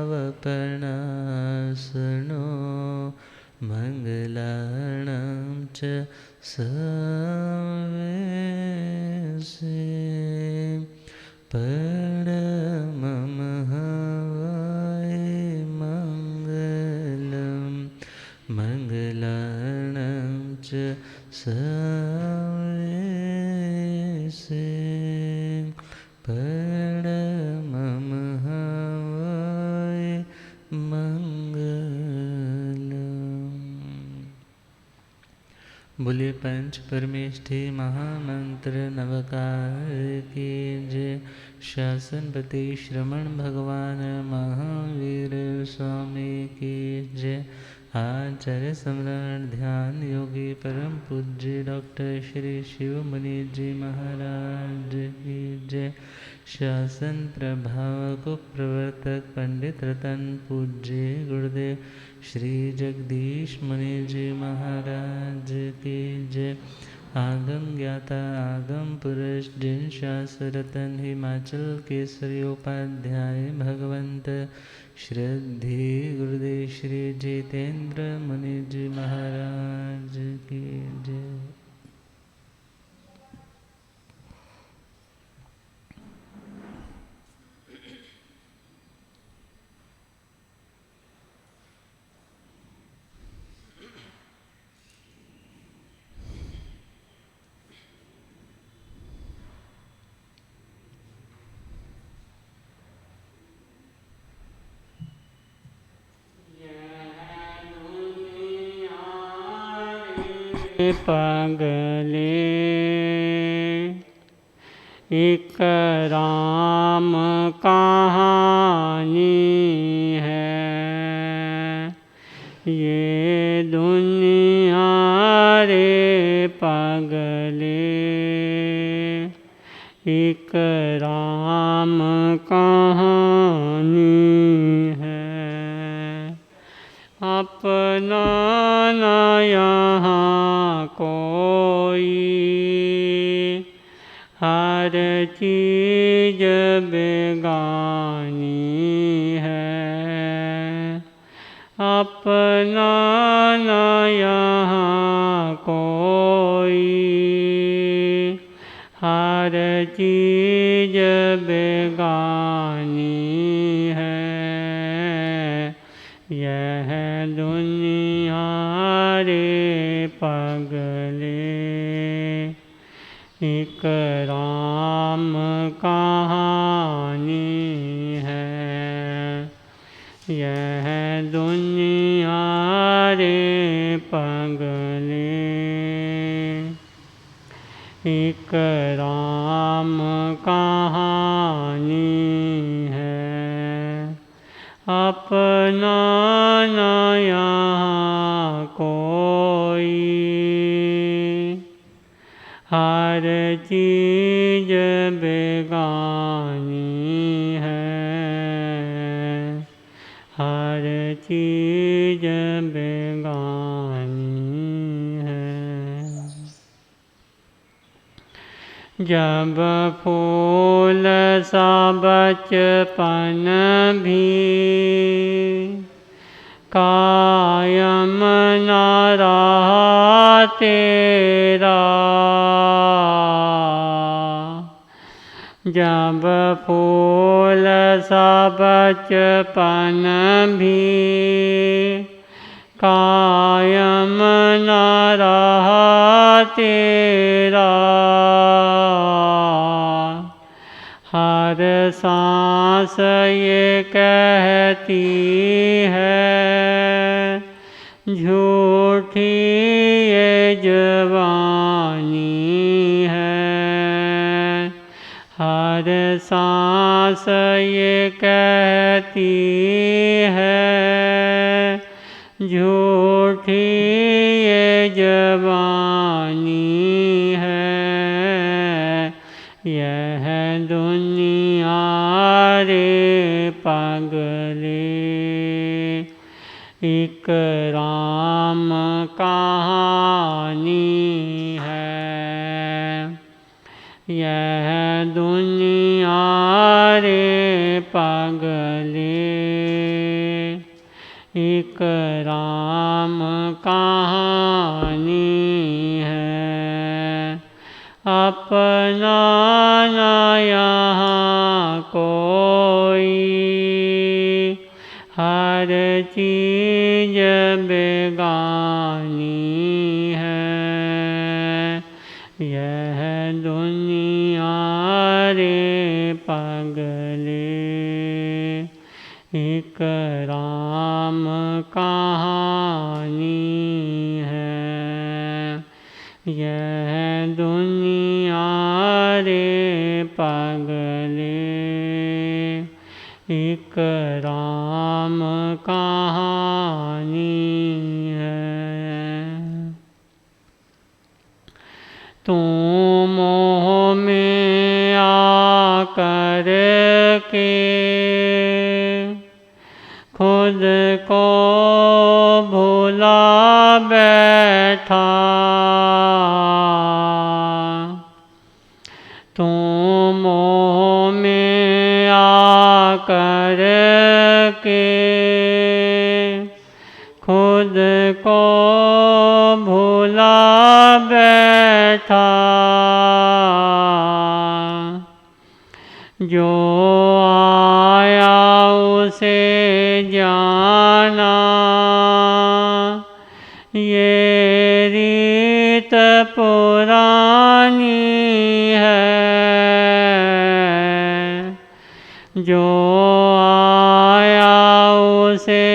वपनासनो मङ्गलाणां च सवेशे परममहावाय मङ्गलं मङ्गलाणां च सवेशे परममहावाय मंगलम। बोलिए पंच परमेष्ठि महामंत्र नवकार की जय। शासनपति श्रमण भगवान महावीर स्वामी की जय। आचार्य सम्राट ध्यान योगी परम पूज्य डॉक्टर श्री शिव मुनि जी महाराज की जय। शासन प्रभावक प्रवर्तक पंडित रतन पूज्य गुरुदेव श्री जगदीश मुनि जी महाराज की जय। आगम ज्ञाता आगम पुरुष जिन शास्त्र रतन हिमाचल केसरी उपाध्याय भगवंत श्रद्धे गुरुदेव श्री जितेंद्र मुनि जी महाराज की जय। पगले एक राम कहानी है, ये दुनिया रे पगले एक राम कहानी है। अपना न यहाँ कोई हर चीज बेगानी है। अपना न यहाँ कोई हर चीज बेगानी है। यह दुनिया रे पगले एक राम कहानी है। यह दुनिया रे पगले एक राम कहानी है। अपना न यहाँ कोई हर चीज बेगानी है। हर चीज बेगानी है। जब फूल सा बचपन भी कायम न रहा तेरा, जब फूल सा बचपन भी कायम न रहा तेरा, हर सांस ये कहती है झूठी ये जवानी है। हर सांस ये कहती है झूठी ये जवानी है। यह दुनिया रे पगले एक राम कहानी है। यह दुनिया रे पगले एक राम कहानी है। अपना न यहाँ कोई, हर चीज बेगानी है। यह दुनिया रे पगले, एक राम कहानी है। यह दुनिया रे पगले, एक राम कहानी है। तू मोह में आकर के खुद को भुला बैठा। तू मोह में आकर के खुद को भुला बैठा। जो आया उसे जाना, ये रीत पुरानी है। जो आया उसे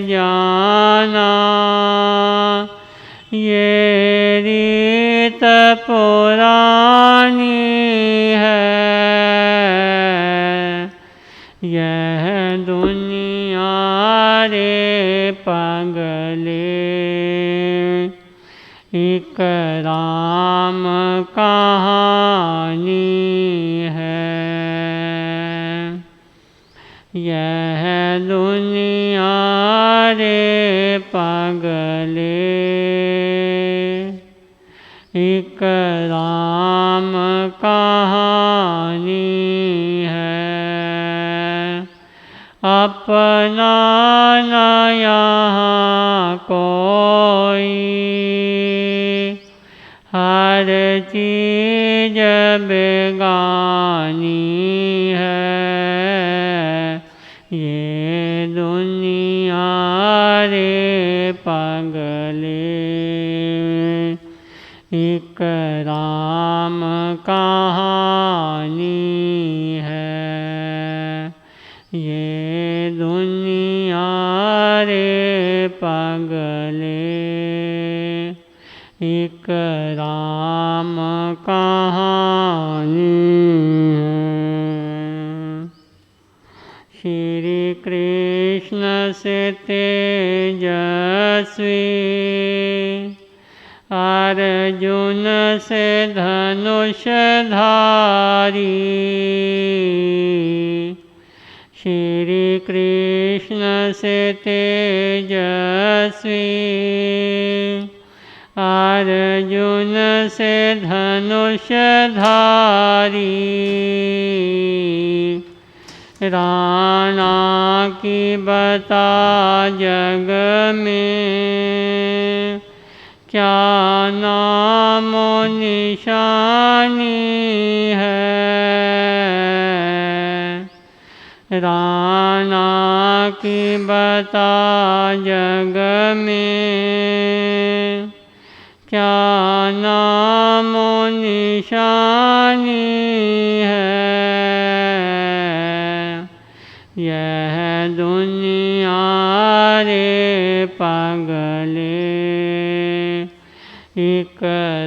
जाना, ये रीत पुरानी है। यह दुनिया रे पगले, एक राम कहानी है। यह दुनिया रे पगले, एक राम कहानी है। अपना न यहाँ कोई, हर चीज बेगानी है। ये दुनिया रे पगले, एक राम कहानी है। ये दुनिया रे पगले, एक राम कहानी है। श्री कृष्ण से तेजस्वी, अर्जुन से धनुष धारी। श्री कृष्ण से तेजस्वी, अर्जुन से धनुष धारी। राणा की बता जग में, क्या नाम निशानी है। राणा की बता जग में, क्या नाम निशानी है। यह दुनिया रे पगले, एक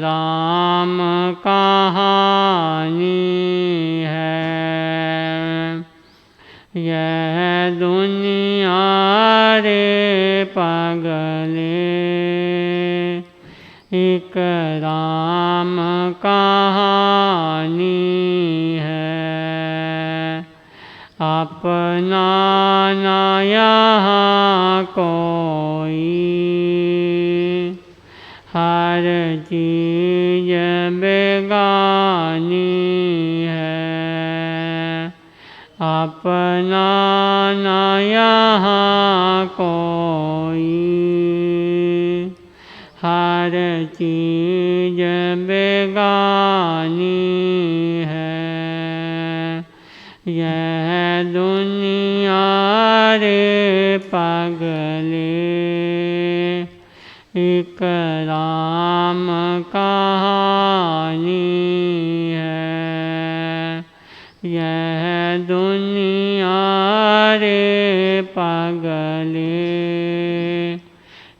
राम कहानी है। यह दुनिया रे पगले, एक राम कहानी है। अपना न यहाँ कोई, हर चीज बेगानी है। अपना न यहाँ कोई, हर चीज बेगानी है। यह दुनिया रे पगले एक राम कहानी है। यह दुनिया रे पगले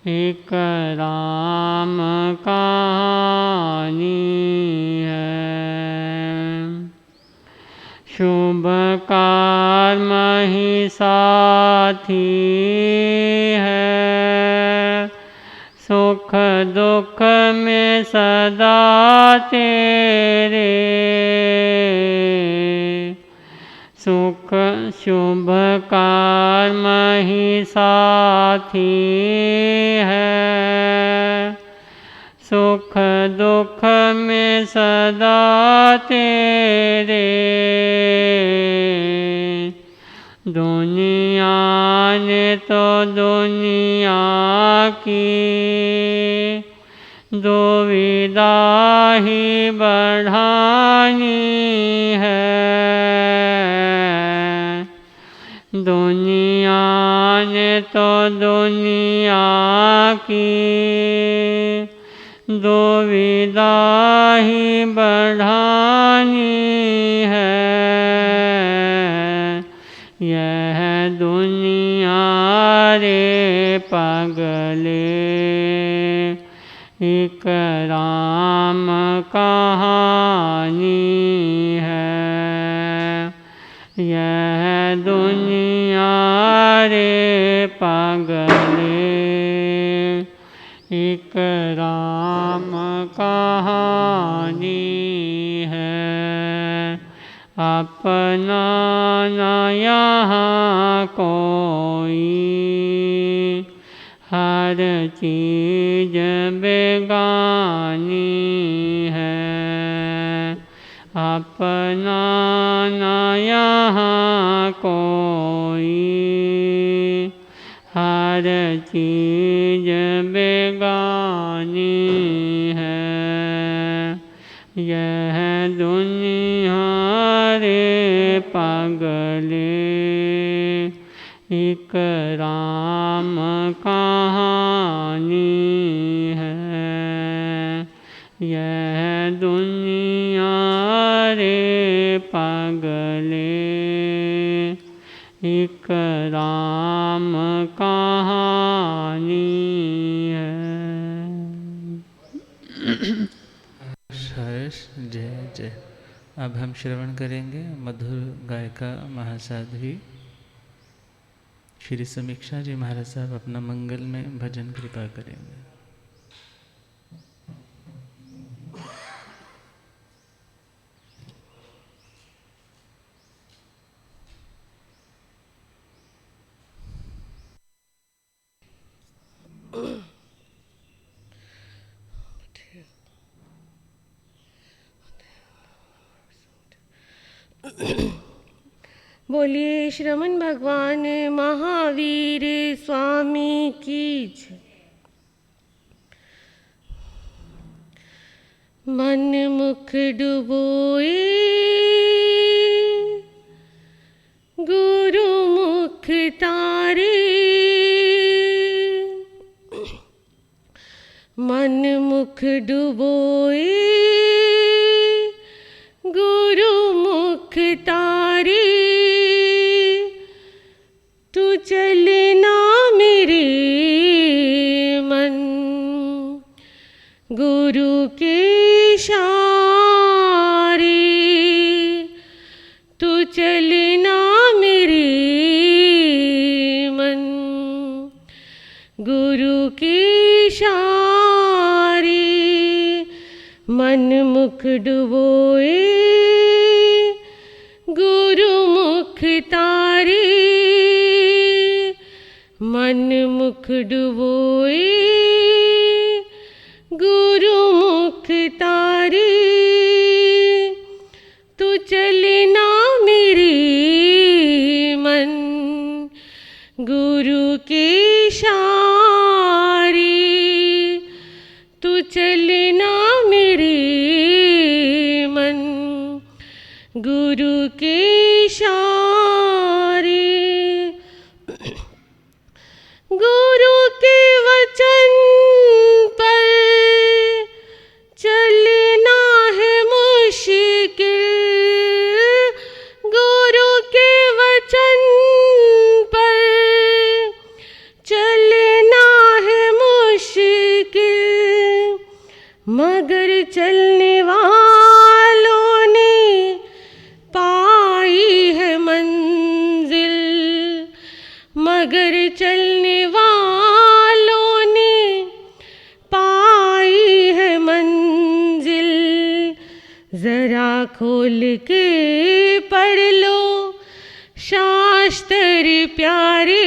एक राम कहानी है। शुभ कर्म ही साथी है। सुख दुख में सदा तेरे। सुख शुभ कर्म ही साथी है। सुख दुख में सदा तेरे। दुनिया ने तो दुनिया की दुविधा ही बढ़ानी है। दुनिया ने तो दुनिया की दुविधा ही बढ़ानी है। यह दुनिया रे पगले एक राम कहानी है। यह दुनिया रे पगले एक राम कहानी है। अपना न यहाँ कोई हर चीज बेगानी है। अपना न यहाँ कोई हर चीज बेगानी है। यह दुनिया रे पगले एक राम कहानी है। यह दुनिया रे पगले एक राम कहानी है। हर्ष जय जय। अब हम श्रवण करेंगे मधुर गायिका महासाध्वी श्री समीक्षा जी महाराज साहब अपना मंगल में भजन कृपा करेंगे। बोलिए श्रवण भगवान महावीर स्वामी की जय। मन मुख डुबोए गुरु मुख तारे। मन मुख डुबोए गुरु मुख तारे। तू चलना मेरे मन गुरु के इशारे। तू चलना मेरे मन गुरु के इशारे। मन मुख डुबोए गुरु मुख तारे। मन मुख डुबोए गुरु मुख तारे। तू चलना मेरे मन गुरु के इशारे। तू चलना मेरे मन गुरु के इशारे। गुरु के वचन पर चलना है मुश्किल। गुरु के वचन पर चलना है मुश्किल, मगर चलने वालों ने पाई है मंजिल। मगर चलने वालों ने पाई है मंजिल। जरा खोल के पढ़ लो शास्त्र प्यारे।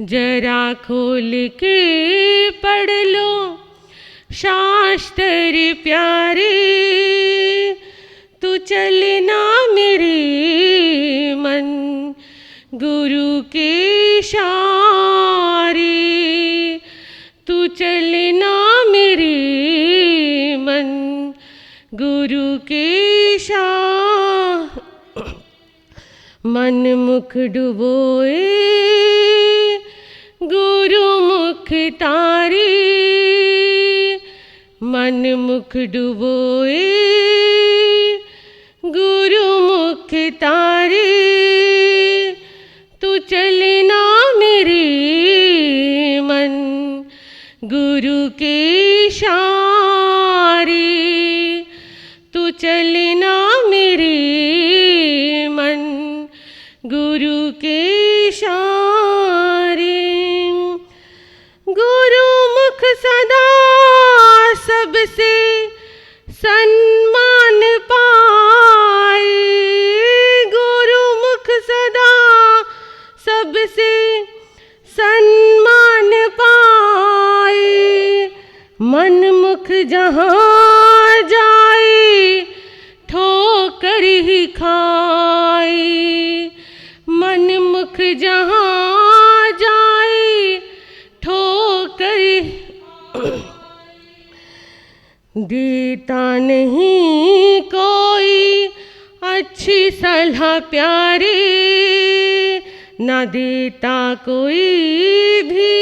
जरा खोल के पढ़ लो शास्त्र प्यारे। तू चलना मेरे मन गुरु के इशारे। तू चलना मेरे मन गुरु के इशारे। मन मुख डुबोए गुरु मुख तारे। मन मुख डुबोए गुरु मुख तारे। तू चलना मेरे मन गुरु के इशारे। तू चलना मेरे मन गुरु के इशारे। गुरु मुख सदा सबसे सम्मान पाए। गुरु मुख सदा सबसे सम्मान पाए। मन मुख जहाँ जाए ठोकर ही खाए। मन मुख जहाँ जाए ठोकर देता नहीं कोई अच्छी सलाह प्यारे। ना देता कोई भी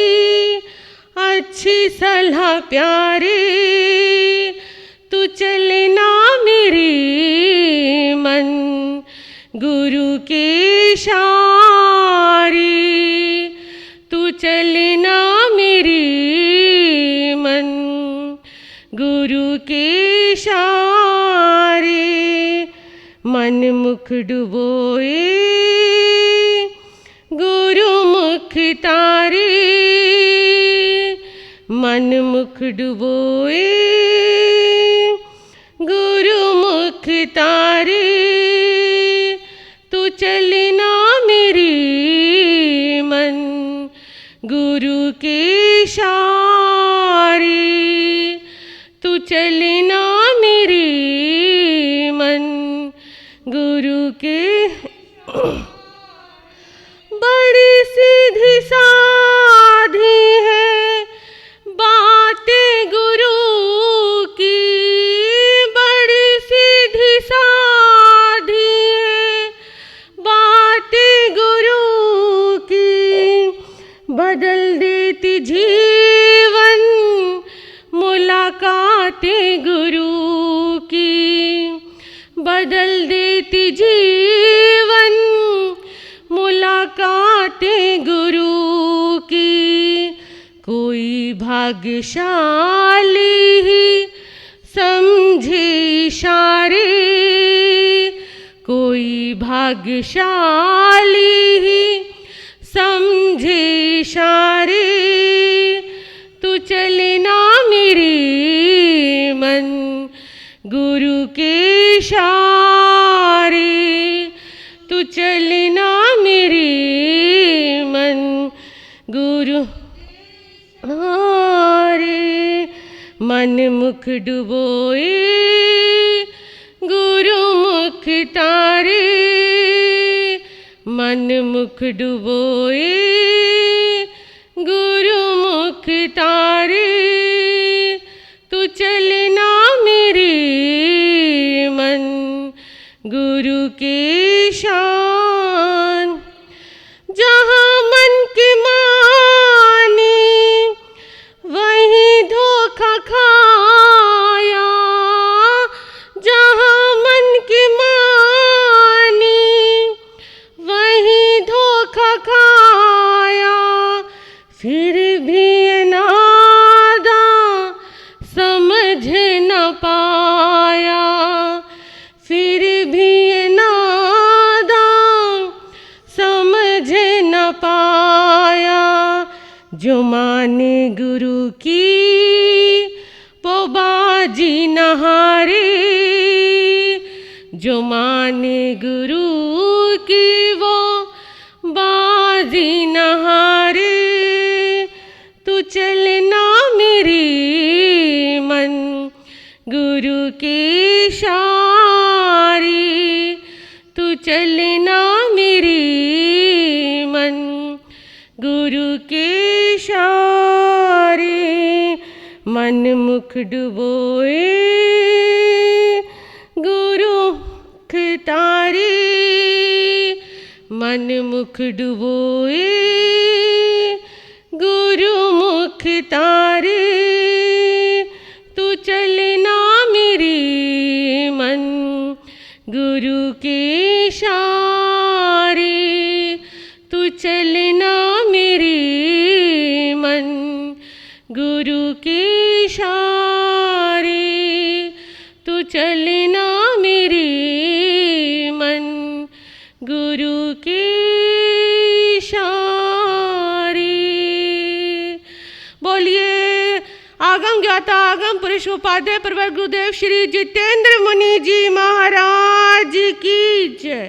अच्छी सलाह प्यारे। तू चलना मेरे मन गुरु के इशारे। तू चलना मेरे मन गुरु के इशारे। मन मुख डुबोए गुरु मुख तारे। मन मुख डुबोए गुरु मुख तारे। तू चलना मेरे मन गुरु के इशारे। तू चलना मेरे मन गुरु के। बड़ी सीधी साधी है बातें गुरु की। बड़ी सीधी साधी है बातें गुरु की। बदल देती जीवन मुलाकातें गुरु की। बदल देती जीवन मुलाकातें गुरु की। कोई भाग्यशाली ही समझे इशारे। कोई भाग्यशाली ही समझे इशारे। तू चलना मेरे मन गुरु के इशारे। तू चलना मेरे मन गुरु हारे। मन मुख डुबोए गुरु मुख तारे। मन मुख डुबोए गुरु मुख तारे। के शान। जहाँ मन की मानी वहीं धोखा खाया, जहाँ मन की मानी वहीं धोखा खाया। फिर भी नादा समझ न पाया, फिर भी नादा समझ न पाया। जो माने गुरु की वो बाजी न हारे, जो माने गुरु की वो बाजी न हारे। तू चलना मेरी मन गुरु के शारी, तू चलना मेरी मन गुरु के शारी। मन मुख डुबोए गुरु मुख तारे, मन मुख डुबोए गुरु मुख तारे। तू चलना मेरी मन गुरु के शारे, तू चलना मेरी मन गुरु के शारे, तू चलना मेरी मन गुरु के शारे। बोलिए आगम ज्ञाता आगम पुरुष उपाध्याय प्रवर गुरुदेव श्री जितेंद्र मुनि जी महाराज की जय।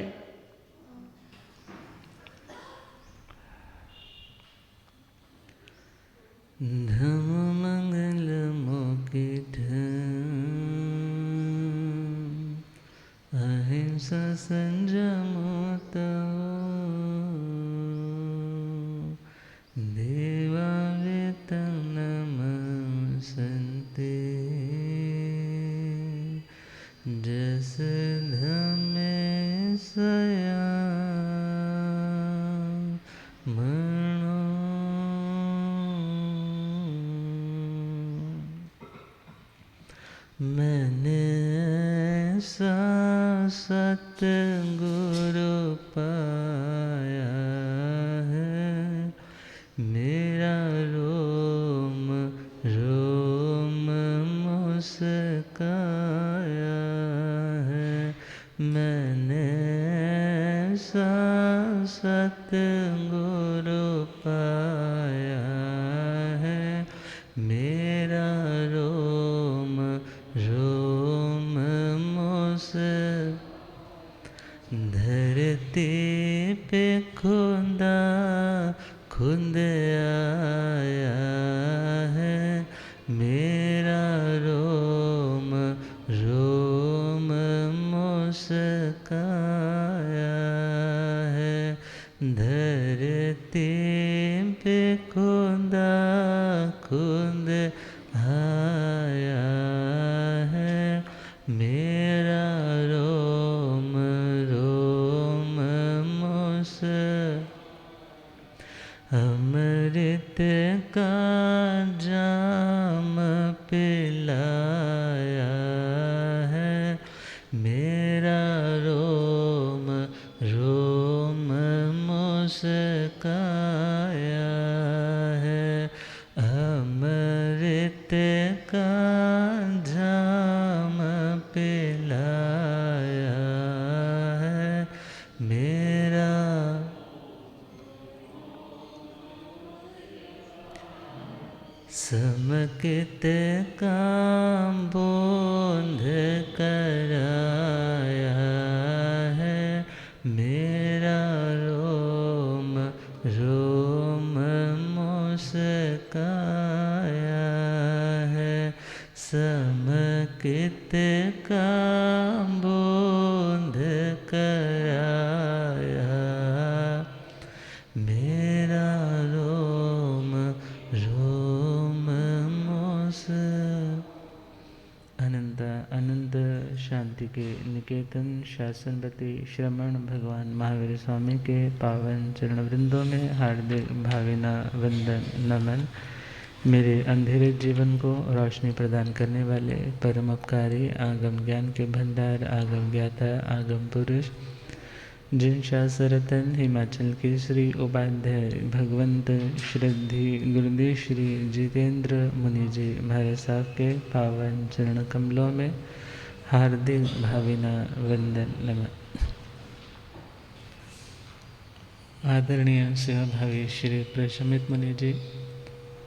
धम मंगल मोकिठ अहिंसा संयमो देवा वेतनम संते जस धमे सया मनो। मैंने ऐसा सतगुरु पाया है, मेरा रोम रोम मुस्काया है। मैंने ऐसा सतगुरु पाया है, मेरा रोम रोम मुस्काया। धरती पे खुदा खुद आया है, मेरा रोम रोम मुस्काया है। धरती पे खुदा खुद आया है, मेरा रोम रोम मुस्काया। अमृत का जाम पिलाया है, मेरा रोम रोम मुस्काया है। अमृत का जाम पिलाया है, मेरा समकित का बोध कराया है, मेरा रोम रोम मुस्काया है। समकित का बोध कराया, मेरा रोम रोम मुस्काया। अनंत अनंत शांति। शांति के निकेतन शासनपति श्रमण भगवान महावीर स्वामी के पावन चरण वृंदों में हार्दिक भावना वंदन नमन। मेरे अंधेरे जीवन को रोशनी प्रदान करने वाले परम उपकारी आगम ज्ञान के भंडार आगम ज्ञाता आगम पुरुष जिन शास्त्ररतन हिमाचल के श्री उपाध्याय भगवंत श्रद्धि गुरुदेव श्री जितेंद्र मुनि जी महाराज साहब के पावन चरण कमलों में हार्दिक भावना वंदन नमन। आदरणीय सेवा भावी श्री प्रशमित मुनि जी,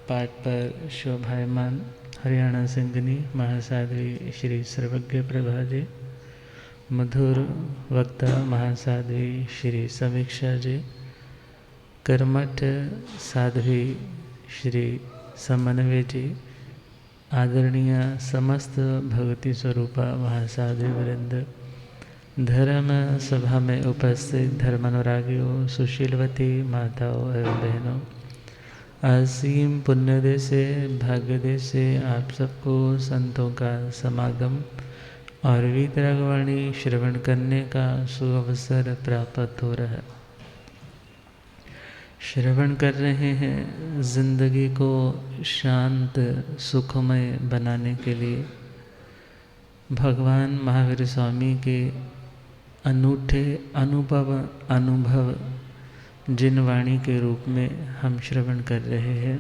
पाठ पर शोभायमान हरियाणा सिंगनी महासाध्वी श्री सर्वज्ञ प्रभा जी, मधुर वक्ता महासाध्वी श्री समीक्षा जी, कर्मठ साध्वी श्री समन्वय जी, आदरणीय समस्त भगवती स्वरूपा महासाध्वी वृंद, धर्म सभा में उपस्थित धर्मानुरागियों, सुशीलवती माताओं एवं बहनों, असीम पुण्यदय से भाग्यदय से आप सबको संतों का समागम और वीतरागवाणी श्रवण करने का सुअवसर प्राप्त हो रहा है। श्रवण कर रहे हैं जिंदगी को शांत सुखमय बनाने के लिए भगवान महावीर स्वामी के अनूठे अनुभव जिन वाणी के रूप में हम श्रवण कर रहे हैं।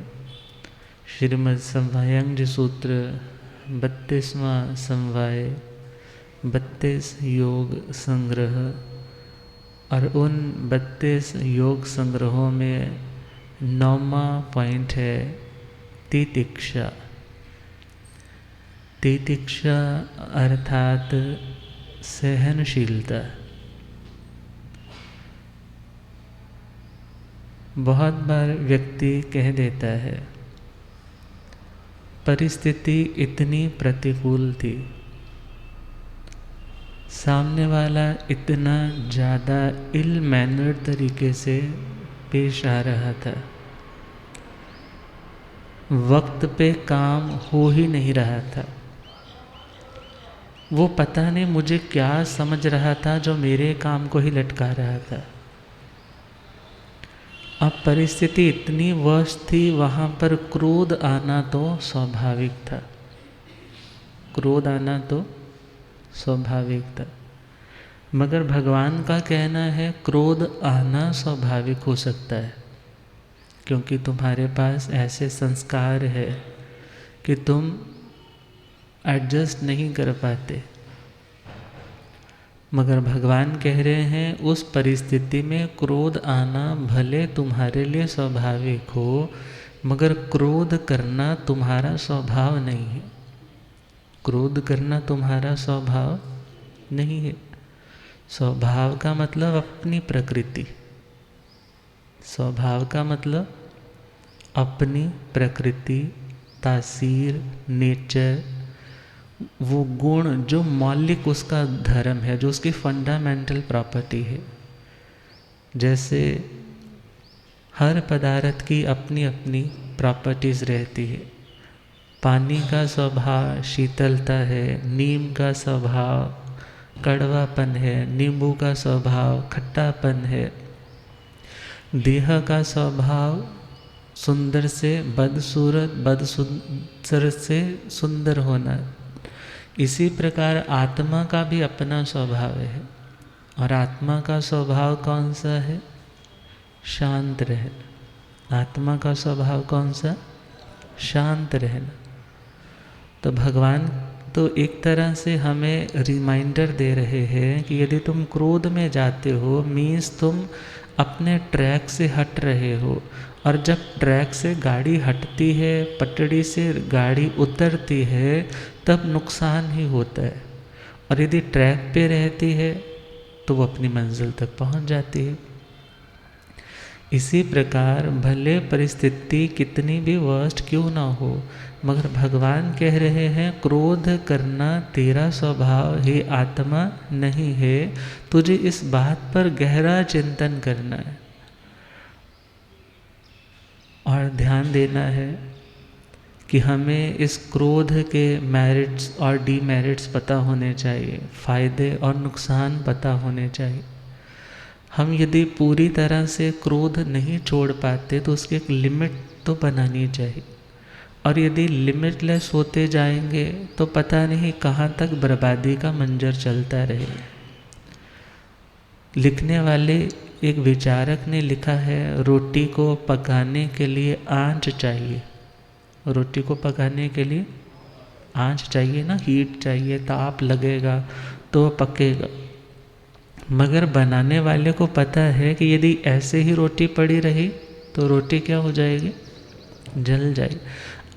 श्रीमद् समवायंग सूत्र 32वां समवाय 32 योग संग्रह, और उन 32 योग संग्रहों में 9वां पॉइंट है तितिक्षा। तितिक्षा अर्थात सहनशीलता। बहुत बार व्यक्ति कह देता है परिस्थिति इतनी प्रतिकूल थी, सामने वाला इतना ज़्यादा इल मैनर्ड तरीके से पेश आ रहा था, वक्त पे काम हो ही नहीं रहा था, वो पता नहीं मुझे क्या समझ रहा था जो मेरे काम को ही लटका रहा था। अब परिस्थिति इतनी वर्स्ट थी, वहाँ पर क्रोध आना तो स्वाभाविक था, क्रोध आना तो स्वाभाविक था। मगर भगवान का कहना है क्रोध आना स्वाभाविक हो सकता है, क्योंकि तुम्हारे पास ऐसे संस्कार है कि तुम एडजस्ट नहीं कर पाते। मगर भगवान कह रहे हैं उस परिस्थिति में क्रोध आना भले तुम्हारे लिए स्वाभाविक हो, मगर क्रोध करना तुम्हारा स्वभाव नहीं है। क्रोध करना तुम्हारा स्वभाव नहीं है। स्वभाव का मतलब अपनी प्रकृति, स्वभाव का मतलब अपनी प्रकृति, तासीर, नेचर, वो गुण जो मौलिक उसका धर्म है, जो उसकी फंडामेंटल प्रॉपर्टी है। जैसे हर पदार्थ की अपनी अपनी प्रॉपर्टीज रहती है। पानी का स्वभाव शीतलता है, नीम का स्वभाव कड़वापन है, नींबू का स्वभाव खट्टापन है, देह का स्वभाव सुंदर से बदसूरत, बदसूरत से सुंदर होना। इसी प्रकार आत्मा का भी अपना स्वभाव है, और आत्मा का स्वभाव कौन सा है? शांत रहना। आत्मा का स्वभाव कौन सा? शांत रहना। तो भगवान तो एक तरह से हमें रिमाइंडर दे रहे हैं कि यदि तुम क्रोध में जाते हो मीन्स तुम अपने ट्रैक से हट रहे हो, और जब ट्रैक से गाड़ी हटती है, पटड़ी से गाड़ी उतरती है, तब नुकसान ही होता है। और यदि ट्रैक पे रहती है तो वो अपनी मंजिल तक पहुंच जाती है। इसी प्रकार भले परिस्थिति कितनी भी वर्स्ट क्यों ना हो, मगर भगवान कह रहे हैं क्रोध करना तेरा स्वभाव ही आत्मा नहीं है। तुझे इस बात पर गहरा चिंतन करना है और ध्यान देना है कि हमें इस क्रोध के मेरिट्स और डीमेरिट्स पता होने चाहिए, फ़ायदे और नुकसान पता होने चाहिए। हम यदि पूरी तरह से क्रोध नहीं छोड़ पाते तो उसकी एक लिमिट तो बनानी चाहिए, और यदि लिमिटलेस होते जाएंगे तो पता नहीं कहाँ तक बर्बादी का मंजर चलता रहेगा। लिखने वाले एक विचारक ने लिखा है, रोटी को पकाने के लिए आंच चाहिए। रोटी को पकाने के लिए आंच चाहिए ना, हीट चाहिए, ताप लगेगा तो पकेगा। मगर बनाने वाले को पता है कि यदि ऐसे ही रोटी पड़ी रही तो रोटी क्या हो जाएगी, जल जाएगी।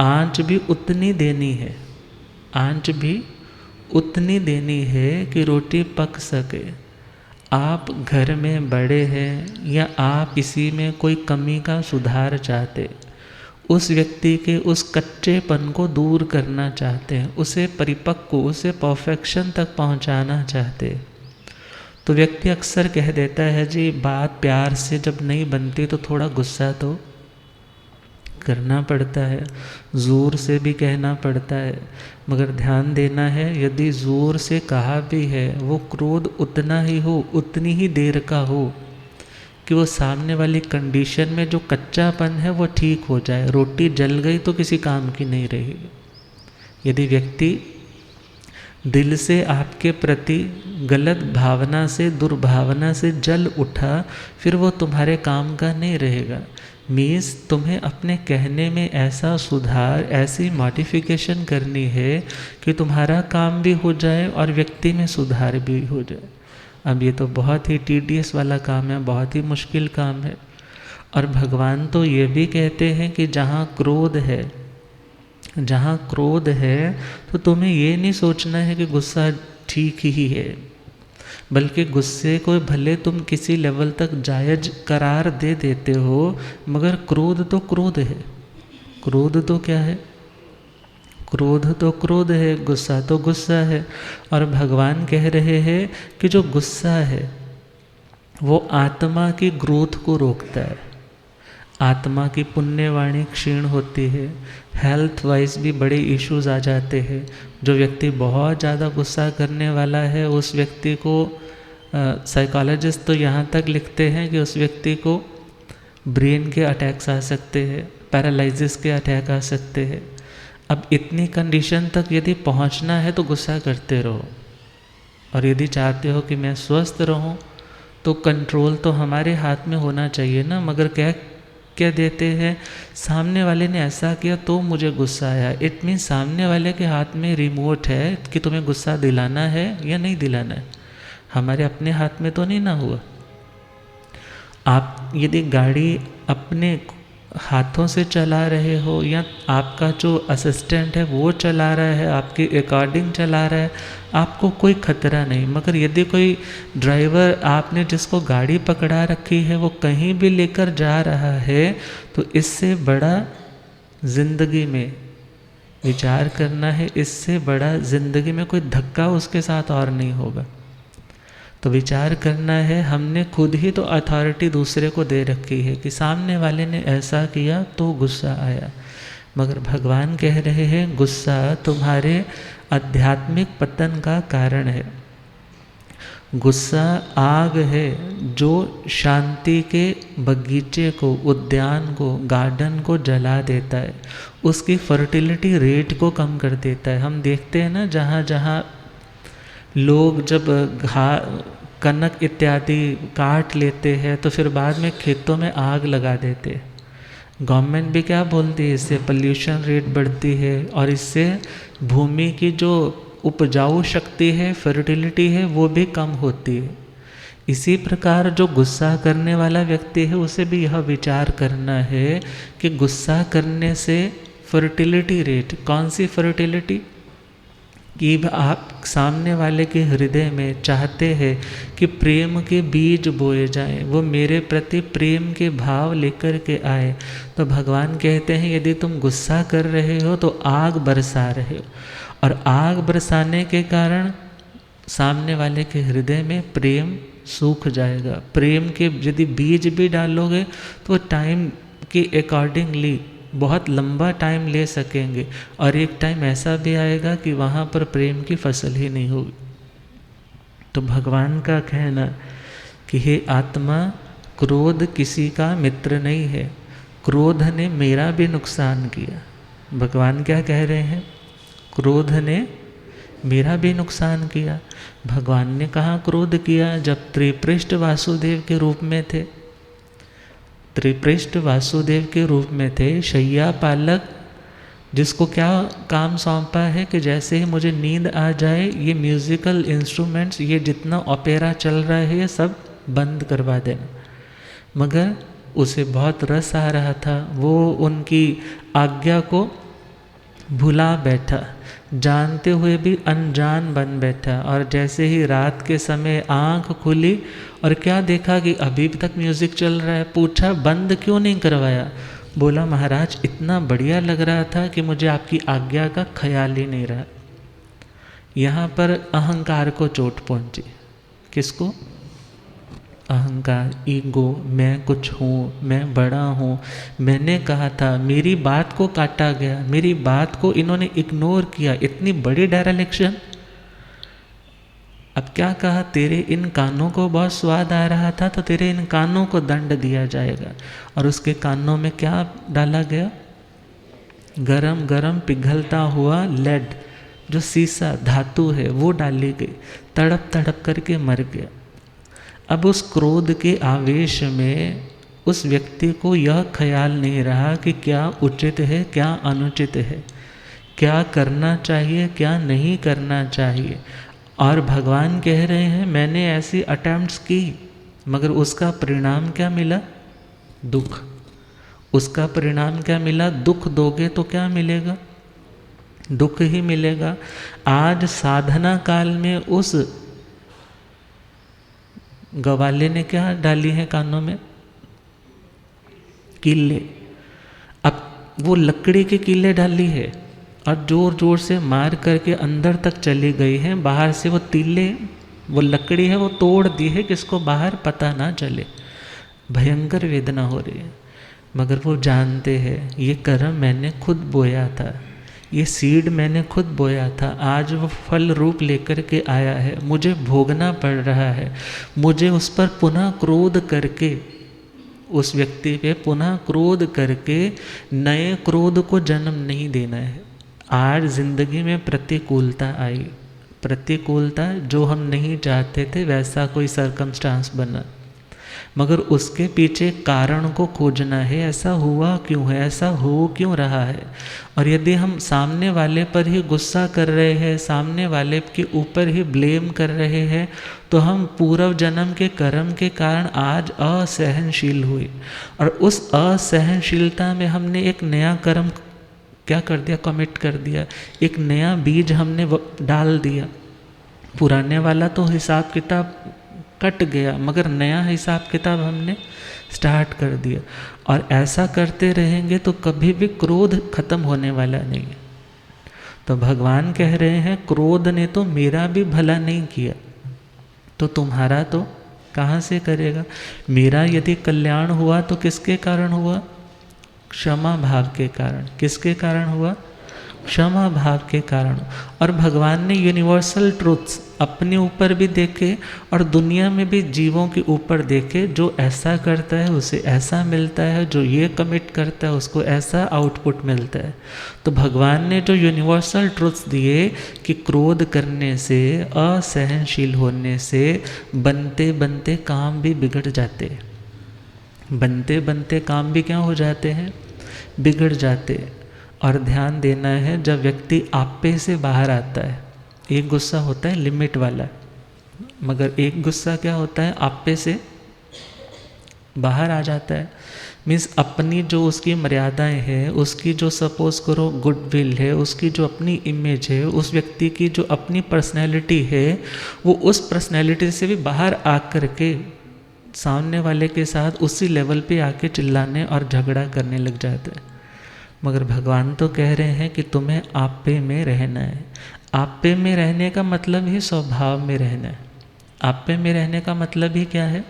आंच भी उतनी देनी है, आंच भी उतनी देनी है कि रोटी पक सके। आप घर में बड़े हैं या आप इसी में कोई कमी का सुधार चाहते, उस व्यक्ति के उस कच्चेपन को दूर करना चाहते हैं, उसे परिपक्व, उसे परफेक्शन तक पहुंचाना चाहते, तो व्यक्ति अक्सर कह देता है जी बात प्यार से जब नहीं बनती तो थोड़ा गुस्सा तो करना पड़ता है, ज़ोर से भी कहना पड़ता है। मगर ध्यान देना है, यदि ज़ोर से कहा भी है वो क्रोध उतना ही हो, उतनी ही देर का हो कि वो सामने वाली कंडीशन में जो कच्चापन है वो ठीक हो जाए। रोटी जल गई तो किसी काम की नहीं रहेगी। यदि व्यक्ति दिल से आपके प्रति गलत भावना से, दुर्भावना से जल उठा, फिर वो तुम्हारे काम का नहीं रहेगा। मीन्स तुम्हें अपने कहने में ऐसा सुधार, ऐसी मॉडिफिकेशन करनी है कि तुम्हारा काम भी हो जाए और व्यक्ति में सुधार भी हो जाए। अब ये तो बहुत ही टीडियस वाला काम है, बहुत ही मुश्किल काम है। और भगवान तो ये भी कहते हैं कि जहाँ क्रोध है, जहाँ क्रोध है तो तुम्हें ये नहीं सोचना है कि गुस्सा ठीक ही है, बल्कि गुस्से को भले तुम किसी लेवल तक जायज करार दे देते हो, मगर क्रोध तो क्रोध है। क्रोध तो क्या है, क्रोध तो क्रोध है, गुस्सा तो गुस्सा है। और भगवान कह रहे हैं कि जो गुस्सा है वो आत्मा की ग्रोथ को रोकता है, आत्मा की पुण्यवाणी क्षीण होती है, हेल्थ वाइज भी बड़े इश्यूज आ जाते हैं। जो व्यक्ति बहुत ज़्यादा गुस्सा करने वाला है उस व्यक्ति को साइकोलॉजिस्ट तो यहाँ तक लिखते हैं कि उस व्यक्ति को ब्रेन के अटैक्स आ सकते हैं, पैरालिसिस के अटैक आ सकते हैं। अब इतनी कंडीशन तक यदि पहुँचना है तो गुस्सा करते रहो, और यदि चाहते हो कि मैं स्वस्थ रहूं तो कंट्रोल तो हमारे हाथ में होना चाहिए ना। मगर क्या देते हैं, सामने वाले ने ऐसा किया तो मुझे गुस्सा आया। इट मीन सामने वाले के हाथ में रिमोट है कि तुम्हें गुस्सा दिलाना है या नहीं दिलाना है, हमारे अपने हाथ में तो नहीं ना हुआ। आप यदि गाड़ी अपने हाथों से चला रहे हो या आपका जो असिस्टेंट है वो चला रहा है, आपके अकॉर्डिंग चला रहा है, आपको कोई खतरा नहीं। मगर यदि कोई ड्राइवर आपने जिसको गाड़ी पकड़ा रखी है वो कहीं भी लेकर जा रहा है, तो इससे बड़ा ज़िंदगी में विचार करना है, इससे बड़ा ज़िंदगी में कोई धक्का उसके साथ और नहीं होगा। तो विचार करना है, हमने खुद ही तो अथॉरिटी दूसरे को दे रखी है कि सामने वाले ने ऐसा किया तो गुस्सा आया। मगर भगवान कह रहे हैं गुस्सा तुम्हारे आध्यात्मिक पतन का कारण है। गुस्सा आग है जो शांति के बगीचे को, उद्यान को, गार्डन को जला देता है, उसकी फर्टिलिटी रेट को कम कर देता है। हम देखते हैं ना, जहाँ जहाँ लोग जब कनक इत्यादि काट लेते हैं तो फिर बाद में खेतों में आग लगा देते हैं। गवर्नमेंट भी क्या बोलती है, इससे पोल्यूशन रेट बढ़ती है और इससे भूमि की जो उपजाऊ शक्ति है, फर्टिलिटी है, वो भी कम होती है। इसी प्रकार जो गुस्सा करने वाला व्यक्ति है उसे भी यह विचार करना है कि गुस्सा करने से फर्टिलिटी रेट, कौन सी फर्टिलिटी, कि आप सामने वाले के हृदय में चाहते हैं कि प्रेम के बीज बोए जाएं, वो मेरे प्रति प्रेम के भाव लेकर के आए। तो भगवान कहते हैं यदि तुम गुस्सा कर रहे हो तो आग बरसा रहे हो, और आग बरसाने के कारण सामने वाले के हृदय में प्रेम सूख जाएगा। प्रेम के यदि बीज भी डालोगे तो टाइम के अकॉर्डिंगली बहुत लंबा टाइम ले सकेंगे, और एक टाइम ऐसा भी आएगा कि वहाँ पर प्रेम की फसल ही नहीं होगी। तो भगवान का कहना कि हे आत्मा, क्रोध किसी का मित्र नहीं है, क्रोध ने मेरा भी नुकसान किया। भगवान क्या कह रहे हैं? क्रोध ने मेरा भी नुकसान किया। भगवान ने कहाँ क्रोध किया? जब त्रिपृष्ठ वासुदेव के रूप में थे, त्रिपृष्ठ वासुदेव के रूप में थे, शैया पालक, जिसको क्या काम सौंपा है कि जैसे ही मुझे नींद आ जाए ये म्यूज़िकल इंस्ट्रूमेंट्स, ये जितना ओपेरा चल रहा है ये सब बंद करवा देना। मगर उसे बहुत रस आ रहा था, वो उनकी आज्ञा को भुला बैठा, जानते हुए भी अनजान बन बैठा। और जैसे ही रात के समय आँख खुली और क्या देखा कि अभी तक म्यूज़िक चल रहा है। पूछा बंद क्यों नहीं करवाया? बोला महाराज इतना बढ़िया लग रहा था कि मुझे आपकी आज्ञा का ख्याल ही नहीं रहा। यहाँ पर अहंकार को चोट पहुँची। किसको? अहंकार, ईगो, मैं कुछ हूँ, मैं बड़ा हूँ, मैंने कहा था, मेरी बात को काटा गया, मेरी बात को इन्होंने इग्नोर किया, इतनी बड़ी डायरेक्शन। अब क्या कहा? तेरे इन कानों को बहुत स्वाद आ रहा था तो तेरे इन कानों को दंड दिया जाएगा। और उसके कानों में क्या डाला गया? गरम गरम पिघलता हुआ लेड, जो सीसा धातु है, वो डाली गई। तड़प तड़प करके मर गया। अब उस क्रोध के आवेश में उस व्यक्ति को यह ख्याल नहीं रहा कि क्या उचित है, क्या अनुचित है, क्या करना चाहिए, क्या नहीं करना चाहिए। और भगवान कह रहे हैं मैंने ऐसी अटेम्प्ट्स की, मगर उसका परिणाम क्या मिला? दुख। उसका परिणाम क्या मिला? दुख दोगे तो क्या मिलेगा? दुख ही मिलेगा। आज साधना काल में उस गवाले ने क्या डाली है कानों में? कीले। अब वो लकड़ी के कीले डाली है और जोर जोर से मार करके अंदर तक चली गई हैं। बाहर से वो तीले, वो लकड़ी है वो तोड़ दी है, किसको बाहर पता ना चले। भयंकर वेदना हो रही है, मगर वो जानते हैं ये कर्म मैंने खुद बोया था, ये सीड मैंने खुद बोया था, आज वो फल रूप लेकर के आया है, मुझे भोगना पड़ रहा है। मुझे उस पर पुनः क्रोध करके, उस व्यक्ति पे पुनः क्रोध करके नए क्रोध को जन्म नहीं देना है। आज जिंदगी में प्रतिकूलता आई, प्रतिकूलता जो हम नहीं चाहते थे वैसा कोई सर्कमस्टांस बना, मगर उसके पीछे कारण को खोजना है। ऐसा हुआ क्यों है, ऐसा हो क्यों रहा है। और यदि हम सामने वाले पर ही गुस्सा कर रहे हैं, सामने वाले के ऊपर ही ब्लेम कर रहे हैं, तो हम पूर्व जन्म के कर्म के कारण आज असहनशील हुए। और उस असहनशीलता में हमने एक नया कर्म क्या कर दिया? कमिट कर दिया। एक नया बीज हमने डाल दिया। पुराने वाला तो हिसाब किताब कट गया, मगर नया हिसाब किताब हमने स्टार्ट कर दिया। और ऐसा करते रहेंगे तो कभी भी क्रोध खत्म होने वाला नहीं है। तो भगवान कह रहे हैं क्रोध ने तो मेरा भी भला नहीं किया, तो तुम्हारा तो कहाँ से करेगा? मेरा यदि कल्याण हुआ तो किसके कारण हुआ? क्षमा भाव के कारण। किसके कारण हुआ? क्षमा भाव के कारण। और भगवान ने यूनिवर्सल ट्रूथ्स अपने ऊपर भी देखे और दुनिया में भी जीवों के ऊपर देखे। जो ऐसा करता है उसे ऐसा मिलता है, जो ये कमिट करता है उसको ऐसा आउटपुट मिलता है। तो भगवान ने जो यूनिवर्सल ट्रूथ्स दिए कि क्रोध करने से, असहनशील होने से बनते बनते काम भी बिगड़ जाते हैं। बनते बनते काम भी क्या हो जाते हैं? बिगड़ जाते। और ध्यान देना है, जब व्यक्ति आपे से बाहर आता है, एक गुस्सा होता है लिमिट वाला, मगर एक गुस्सा क्या होता है? आपे से बाहर आ जाता है। मीन्स अपनी जो उसकी मर्यादाएं हैं, उसकी जो सपोज करो गुडविल है, उसकी जो अपनी इमेज है, उस व्यक्ति की जो अपनी पर्सनैलिटी है, वो उस पर्सनैलिटी से भी बाहर आ कर के सामने वाले के साथ उसी लेवल पे आके चिल्लाने और झगड़ा करने लग जाता है। मगर भगवान तो कह रहे हैं कि तुम्हें आपे में रहना है। आपे में रहने का मतलब ही स्वभाव में रहना है। आपे में रहने का मतलब ही क्या है?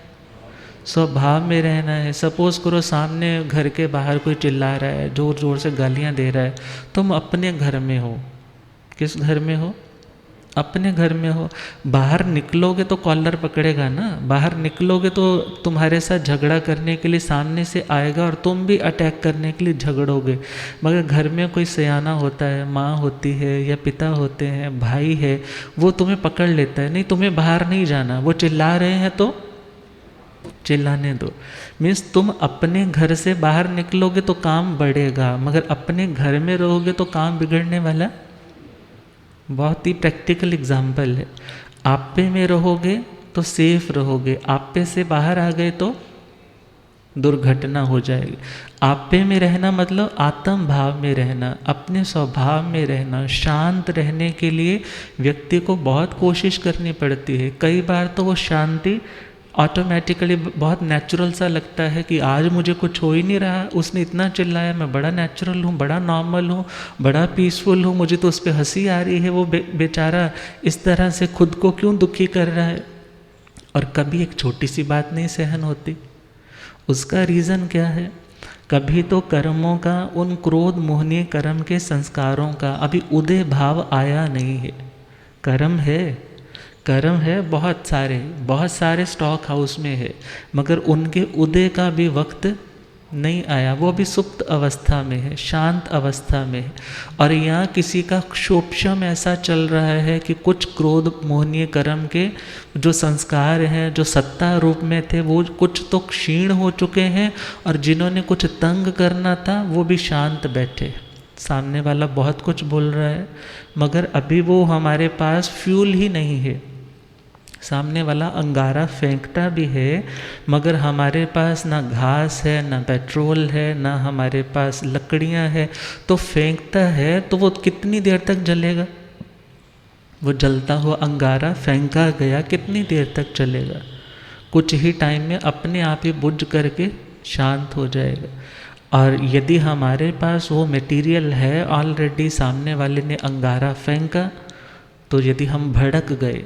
स्वभाव में रहना है। सपोज़ करो सामने घर के बाहर कोई चिल्ला रहा है, ज़ोर ज़ोर से गालियाँ दे रहा है, तुम अपने घर में हो। किस घर में हो? अपने घर में हो। बाहर निकलोगे तो कॉलर पकड़ेगा ना, बाहर निकलोगे तो तुम्हारे साथ झगड़ा करने के लिए सामने से आएगा और तुम भी अटैक करने के लिए झगड़ोगे। मगर घर में कोई सयाना होता है, माँ होती है या पिता होते हैं, भाई है, वो तुम्हें पकड़ लेता है, नहीं तुम्हें बाहर नहीं जाना, वो चिल्ला रहे हैं तो चिल्लाने दो। मीन्स तुम अपने घर से बाहर निकलोगे तो काम बढ़ेगा, मगर अपने घर में रहोगे तो काम बिगड़ने वाला। बहुत ही प्रैक्टिकल एग्जाम्पल है। आपे में रहोगे तो सेफ रहोगे, आपे से बाहर आ गए तो दुर्घटना हो जाएगी। आपे में रहना मतलब आत्म भाव में रहना, अपने स्वभाव में रहना। शांत रहने के लिए व्यक्ति को बहुत कोशिश करनी पड़ती है। कई बार तो वो शांति ऑटोमेटिकली बहुत नेचुरल सा लगता है कि आज मुझे कुछ हो ही नहीं रहा, उसने इतना चिल्लाया, मैं बड़ा नेचुरल हूँ, बड़ा नॉर्मल हूँ, बड़ा पीसफुल हूँ, मुझे तो उस पर हंसी आ रही है, वो बेचारा इस तरह से खुद को क्यों दुखी कर रहा है। और कभी एक छोटी सी बात नहीं सहन होती। उसका रीज़न क्या है? कभी तो कर्मों का, उन क्रोध मोहनीय कर्म के संस्कारों का अभी उदय भाव आया नहीं है। कर्म है बहुत सारे स्टॉक हाउस में है, मगर उनके उदय का भी वक्त नहीं आया, वो भी सुप्त अवस्था में है, शांत अवस्था में है। और यहाँ किसी का क्षोभम ऐसा चल रहा है कि कुछ क्रोध मोहनीय कर्म के जो संस्कार हैं, जो सत्ता रूप में थे, वो कुछ तो क्षीण हो चुके हैं, और जिन्होंने कुछ तंग करना था वो भी शांत बैठे। सामने वाला बहुत कुछ बोल रहा है, मगर अभी वो हमारे पास फ्यूल ही नहीं है। सामने वाला अंगारा फेंकता भी है, मगर हमारे पास ना घास है, ना पेट्रोल है, ना हमारे पास लकड़ियां है। तो फेंकता है तो वो कितनी देर तक जलेगा? वो जलता हुआ अंगारा फेंका गया, कितनी देर तक चलेगा? कुछ ही टाइम में अपने आप ही बुझ करके शांत हो जाएगा। और यदि हमारे पास वो मटेरियल है ऑलरेडी, सामने वाले ने अंगारा फेंका, तो यदि हम भड़क गए,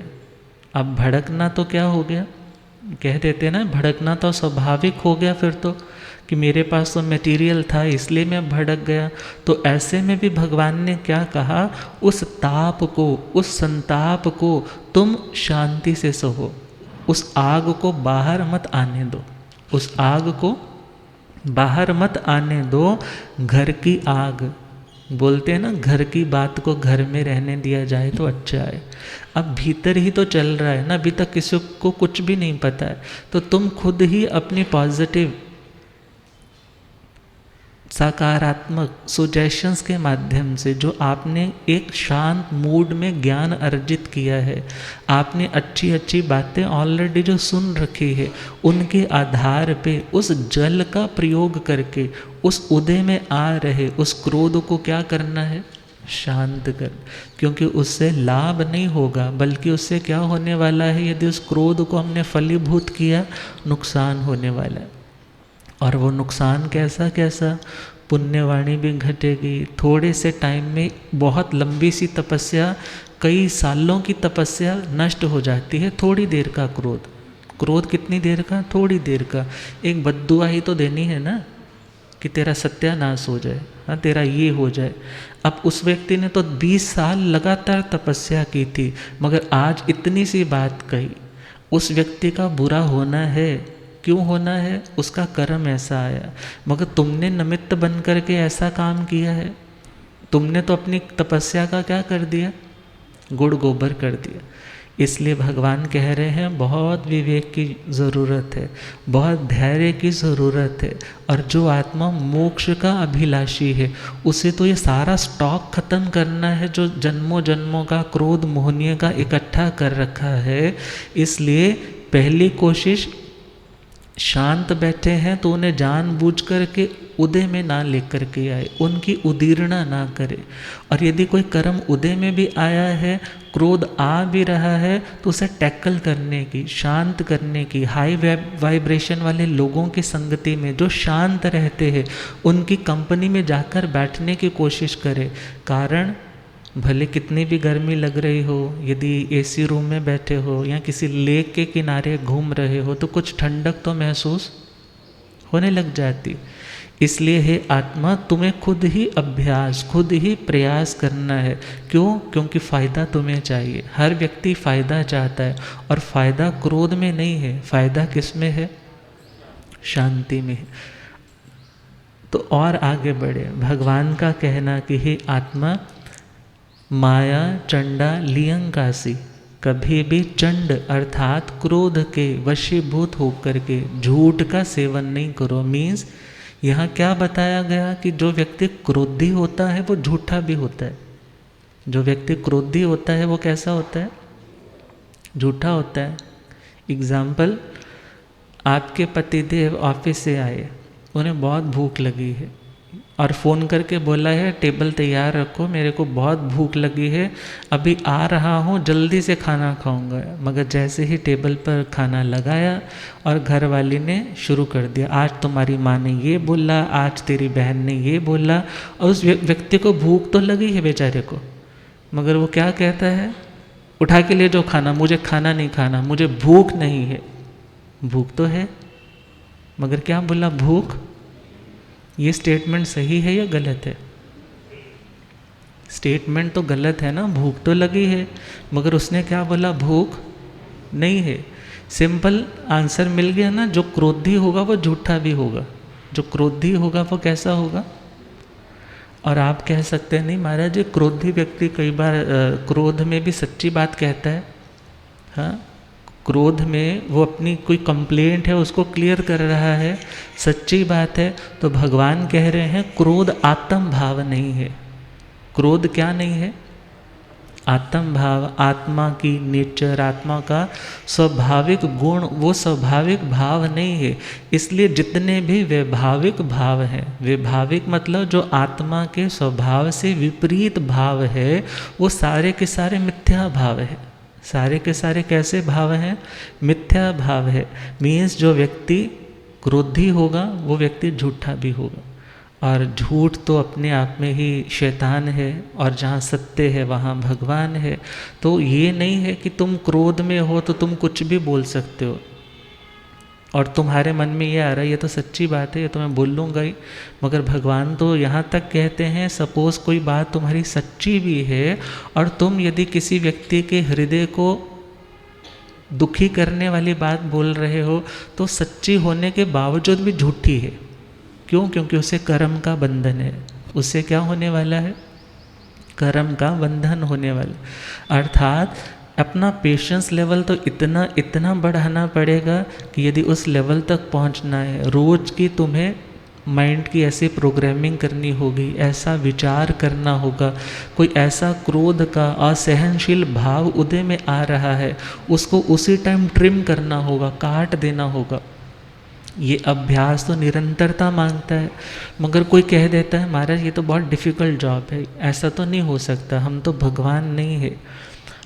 अब भड़कना तो क्या हो गया? कह देते ना, भड़कना तो स्वाभाविक हो गया फिर तो, कि मेरे पास तो मटेरियल था इसलिए मैं भड़क गया। तो ऐसे में भी भगवान ने क्या कहा? उस ताप को, उस संताप को तुम शांति से सहो, उस आग को बाहर मत आने दो, उस आग को बाहर मत आने दो। घर की आग बोलते हैं ना, घर की बात को घर में रहने दिया जाए तो अच्छा है। अब भीतर ही तो चल रहा है ना, अभी तक किसी को कुछ भी नहीं पता है। तो तुम खुद ही अपनी पॉजिटिव सकारात्मक सुजेशंस के माध्यम से, जो आपने एक शांत मूड में ज्ञान अर्जित किया है, आपने अच्छी अच्छी बातें ऑलरेडी जो सुन रखी है, उनके आधार पे उस जल का प्रयोग करके उस उदय में आ रहे उस क्रोध को क्या करना है? शांत कर। क्योंकि उससे लाभ नहीं होगा, बल्कि उससे क्या होने वाला है? यदि उस क्रोध को हमने फलीभूत किया, नुकसान होने वाला है। और वो नुकसान कैसा कैसा? पुण्यवाणी भी घटेगी। थोड़े से टाइम में बहुत लंबी सी तपस्या, कई सालों की तपस्या नष्ट हो जाती है। थोड़ी देर का क्रोध कितनी देर का? थोड़ी देर का। एक बद्दुआ ही तो देनी है ना, कि तेरा सत्यानाश हो जाए, हाँ तेरा ये हो जाए। अब उस व्यक्ति ने तो 20 साल लगातार तपस्या की थी, मगर आज इतनी सी बात कही। उस व्यक्ति का बुरा होना है, क्यों होना है? उसका कर्म ऐसा आया, मगर तुमने निमित्त बन करके ऐसा काम किया है। तुमने तो अपनी तपस्या का क्या कर दिया? गुड़ गोबर कर दिया। इसलिए भगवान कह रहे हैं बहुत विवेक की ज़रूरत है, बहुत धैर्य की ज़रूरत है। और जो आत्मा मोक्ष का अभिलाषी है, उसे तो ये सारा स्टॉक ख़त्म करना है जो जन्मों जन्मों का क्रोध मोहनीय का इकट्ठा कर रखा है। इसलिए पहली कोशिश, शांत बैठे हैं तो उन्हें जानबूझ करके उदय में ना लेकर के आए, उनकी उदीर्णा ना करे। और यदि कोई कर्म उदय में भी आया है, क्रोध आ भी रहा है, तो उसे टैकल करने की, शांत करने की, हाई वाइब्रेशन वाले लोगों की संगति में, जो शांत रहते हैं, उनकी कंपनी में जाकर बैठने की कोशिश करे। कारण भले कितनी भी गर्मी लग रही हो, यदि एसी रूम में बैठे हो या किसी लेक के किनारे घूम रहे हो तो कुछ ठंडक तो महसूस होने लग जाती। इसलिए हे आत्मा, तुम्हें खुद ही अभ्यास, खुद ही प्रयास करना है। क्यों? क्योंकि फ़ायदा तुम्हें चाहिए। हर व्यक्ति फ़ायदा चाहता है, और फ़ायदा क्रोध में नहीं है, फ़ायदा किस में है? शांति में है। तो और आगे बढ़े, भगवान का कहना कि हे आत्मा, माया चंडा लियंकासी, कभी भी चंड अर्थात क्रोध के वशीभूत होकर के झूठ का सेवन नहीं करो। मीन्स यहाँ क्या बताया गया कि जो व्यक्ति क्रोधी होता है वो झूठा भी होता है। जो व्यक्ति क्रोधी होता है वो कैसा होता है? झूठा होता है। एग्जाम्पल, आपके पतिदेव ऑफिस से आए, उन्हें बहुत भूख लगी है और फ़ोन करके बोला है टेबल तैयार रखो, मेरे को बहुत भूख लगी है, अभी आ रहा हूँ, जल्दी से खाना खाऊंगा। मगर जैसे ही टेबल पर खाना लगाया और घर वाली ने शुरू कर दिया, आज तुम्हारी माँ ने ये बोला, आज तेरी बहन ने ये बोला, और उस व्यक्ति को भूख तो लगी है बेचारे को, मगर वो क्या कहता है? उठा के ले जाओ खाना, मुझे खाना नहीं खाना, मुझे भूख नहीं है। भूख तो है, मगर क्या बोला? भूख। ये स्टेटमेंट सही है या गलत है? स्टेटमेंट तो गलत है ना। भूख तो लगी है, मगर उसने क्या बोला? भूख नहीं है। सिंपल आंसर मिल गया ना। जो क्रोधी होगा वो झूठा भी होगा, जो क्रोधी होगा वो कैसा होगा? और आप कह सकते हैं नहीं महाराज, ये क्रोधी व्यक्ति कई बार क्रोध में भी सच्ची बात कहता है। हाँ, क्रोध में वो अपनी कोई कंप्लेंट है उसको क्लियर कर रहा है, सच्ची बात है। तो भगवान कह रहे हैं क्रोध आत्म भाव नहीं है। क्रोध क्या नहीं है? आत्म भाव, आत्मा की नेचर, आत्मा का स्वाभाविक गुण, वो स्वाभाविक भाव नहीं है। इसलिए जितने भी वैभाविक भाव हैं, वैभाविक मतलब जो आत्मा के स्वभाव से विपरीत भाव है, वो सारे के सारे मिथ्या भाव है। सारे के सारे कैसे भाव हैं? मिथ्या भाव है। मीन्स जो व्यक्ति क्रोधी होगा वो व्यक्ति झूठा भी होगा, और झूठ तो अपने आप में ही शैतान है, और जहाँ सत्य है वहाँ भगवान है। तो ये नहीं है कि तुम क्रोध में हो तो तुम कुछ भी बोल सकते हो, और तुम्हारे मन में ये आ रहा है ये तो सच्ची बात है, ये तो मैं बोल लूँगा ही। मगर भगवान तो यहाँ तक कहते हैं, सपोज़ कोई बात तुम्हारी सच्ची भी है और तुम यदि किसी व्यक्ति के हृदय को दुखी करने वाली बात बोल रहे हो तो सच्ची होने के बावजूद भी झूठी है। क्यों? क्योंकि उसे कर्म का बंधन है। उससे क्या होने वाला है? कर्म का बंधन होने वाला। अर्थात अपना पेशेंस लेवल तो इतना बढ़ाना पड़ेगा कि यदि उस लेवल तक पहुंचना है, रोज़ की तुम्हें माइंड की ऐसी प्रोग्रामिंग करनी होगी, ऐसा विचार करना होगा, कोई ऐसा क्रोध का असहनशील भाव उदय में आ रहा है, उसको उसी टाइम ट्रिम करना होगा, काट देना होगा। ये अभ्यास तो निरंतरता मांगता है। मगर कोई कह देता है महाराज ये तो बहुत डिफ़िकल्ट जॉब है, ऐसा तो नहीं हो सकता, हम तो भगवान नहीं है,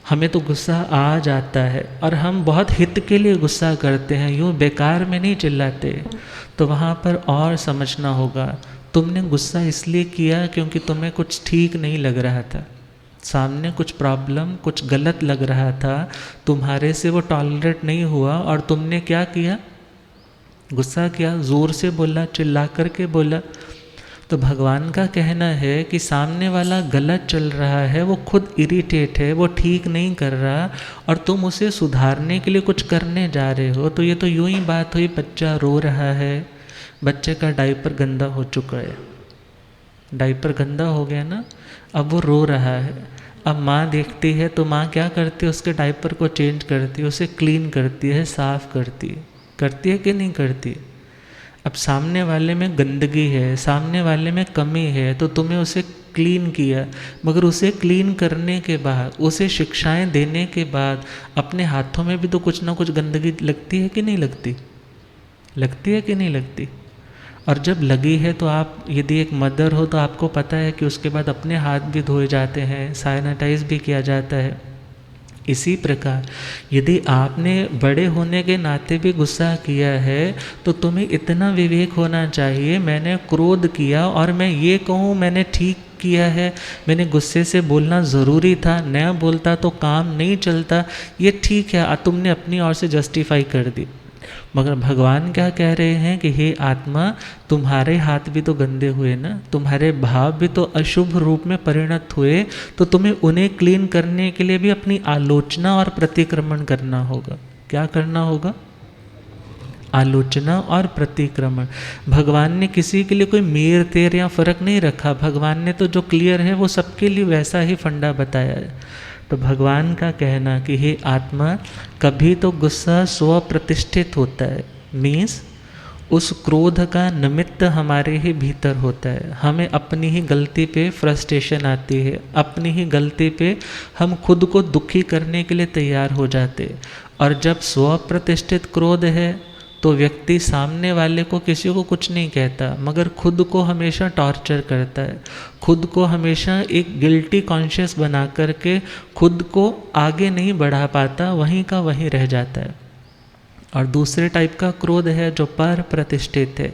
हमें तो गुस्सा आ जाता है और हम बहुत हित के लिए गुस्सा करते हैं, यूँ बेकार में नहीं चिल्लाते। तो वहाँ पर और समझना होगा, तुमने गुस्सा इसलिए किया क्योंकि तुम्हें कुछ ठीक नहीं लग रहा था, सामने कुछ प्रॉब्लम, कुछ गलत लग रहा था, तुम्हारे से वो टॉलरेट नहीं हुआ और तुमने क्या किया? गुस्सा किया, ज़ोर से बोला, चिल्ला करके बोला। तो भगवान का कहना है कि सामने वाला गलत चल रहा है, वो खुद इरिटेट है, वो ठीक नहीं कर रहा, और तुम उसे सुधारने के लिए कुछ करने जा रहे हो। तो ये तो यूं ही बात हुई, बच्चा रो रहा है, बच्चे का डायपर गंदा हो चुका है, डायपर गंदा हो गया ना, अब वो रो रहा है। अब माँ देखती है तो माँ क्या करती है? उसके डायपर को चेंज करती है, उसे क्लीन करती है, साफ़ करती है कि नहीं करती? अब सामने वाले में गंदगी है, सामने वाले में कमी है, तो तुम्हें उसे क्लीन किया, मगर उसे क्लीन करने के बाद, उसे शिक्षाएं देने के बाद अपने हाथों में भी तो कुछ ना कुछ गंदगी लगती है कि नहीं लगती? लगती है कि नहीं लगती? और जब लगी है तो आप यदि एक मदर हो तो आपको पता है कि उसके बाद अपने हाथ भी धोए जाते हैं, सैनिटाइज भी किया जाता है। इसी प्रकार यदि आपने बड़े होने के नाते भी गुस्सा किया है तो तुम्हें इतना विवेक होना चाहिए, मैंने क्रोध किया और मैं ये कहूँ मैंने ठीक किया है, मैंने गुस्से से बोलना ज़रूरी था, न बोलता तो काम नहीं चलता, ये ठीक है, तुमने अपनी ओर से जस्टिफाई कर दी। मगर भगवान क्या कह रहे हैं कि हे आत्मा, तुम्हारे हाथ भी तो गंदे हुए ना, तुम्हारे भाव भी तो अशुभ रूप में परिणत हुए, तो तुम्हें उन्हें क्लीन करने के लिए भी अपनी आलोचना और प्रतिक्रमण करना होगा। क्या करना होगा? आलोचना और प्रतिक्रमण। भगवान ने किसी के लिए कोई मेर तेर या फर्क नहीं रखा, भगवान ने तो जो क्लियर है वो सबके लिए वैसा ही फंडा बताया है। तो भगवान का कहना कि हे आत्मा, कभी तो गुस्सा स्व प्रतिष्ठित होता है, मीन्स उस क्रोध का निमित्त हमारे ही भीतर होता है। हमें अपनी ही गलती पे फ्रस्ट्रेशन आती है, अपनी ही गलती पे हम खुद को दुखी करने के लिए तैयार हो जाते। और जब स्व प्रतिष्ठित क्रोध है तो व्यक्ति सामने वाले को, किसी को कुछ नहीं कहता, मगर खुद को हमेशा टॉर्चर करता है, खुद को हमेशा एक गिल्टी कॉन्शियस बना करके खुद को आगे नहीं बढ़ा पाता, वहीं का वहीं रह जाता है। और दूसरे टाइप का क्रोध है जो पर प्रतिष्ठित है।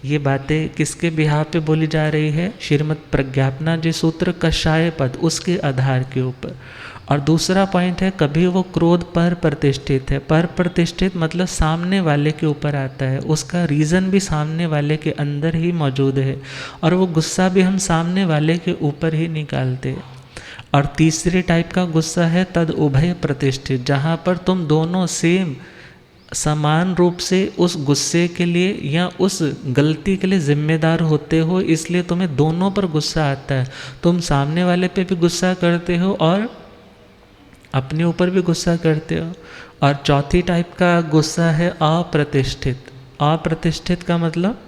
ये बातें किसके बिहार पे बोली जा रही है? श्रीमद् प्रज्ञापना जी सूत्र कषाय पद, उसके आधार के ऊपर। और दूसरा पॉइंट है, कभी वो क्रोध पर प्रतिष्ठित है। पर प्रतिष्ठित मतलब सामने वाले के ऊपर आता है, उसका रीज़न भी सामने वाले के अंदर ही मौजूद है, और वो गुस्सा भी हम सामने वाले के ऊपर ही निकालते हैं। और तीसरे टाइप का गुस्सा है तद उभय प्रतिष्ठित, जहाँ पर तुम दोनों सेम समान रूप से उस गुस्से के लिए या उस गलती के लिए जिम्मेदार होते हो, इसलिए तुम्हें दोनों पर गुस्सा आता है। तुम सामने वाले पे भी गुस्सा करते हो और अपने ऊपर भी गुस्सा करते हो। और चौथी टाइप का गुस्सा है अप्रतिष्ठित। अप्रतिष्ठित का मतलब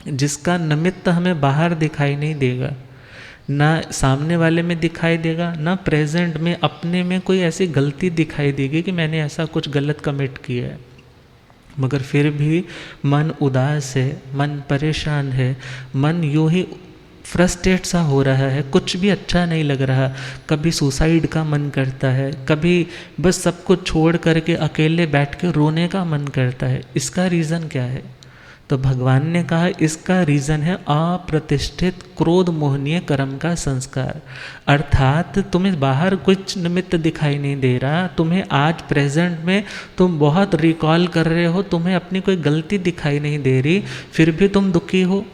जिसका निमित्त हमें बाहर दिखाई नहीं देगा, ना सामने वाले में दिखाई देगा, ना प्रेजेंट में अपने में कोई ऐसी गलती दिखाई देगी कि मैंने ऐसा कुछ गलत कमिट किया है, मगर फिर भी मन उदास है, मन परेशान है, मन यूँ ही फ्रस्ट्रेट सा हो रहा है, कुछ भी अच्छा नहीं लग रहा। कभी सुसाइड का मन करता है, कभी बस सब कुछ छोड़ करके अकेले बैठ के रोने का मन करता है। इसका रीज़न क्या है? तो भगवान ने कहा इसका रीज़न है अप्रतिष्ठित क्रोध मोहनीय कर्म का संस्कार। अर्थात तुम्हें बाहर कुछ निमित्त दिखाई नहीं दे रहा, तुम्हें आज प्रेजेंट में तुम बहुत रिकॉल कर रहे हो, तुम्हें अपनी कोई गलती दिखाई नहीं दे रही, फिर भी तुम दुखी हो।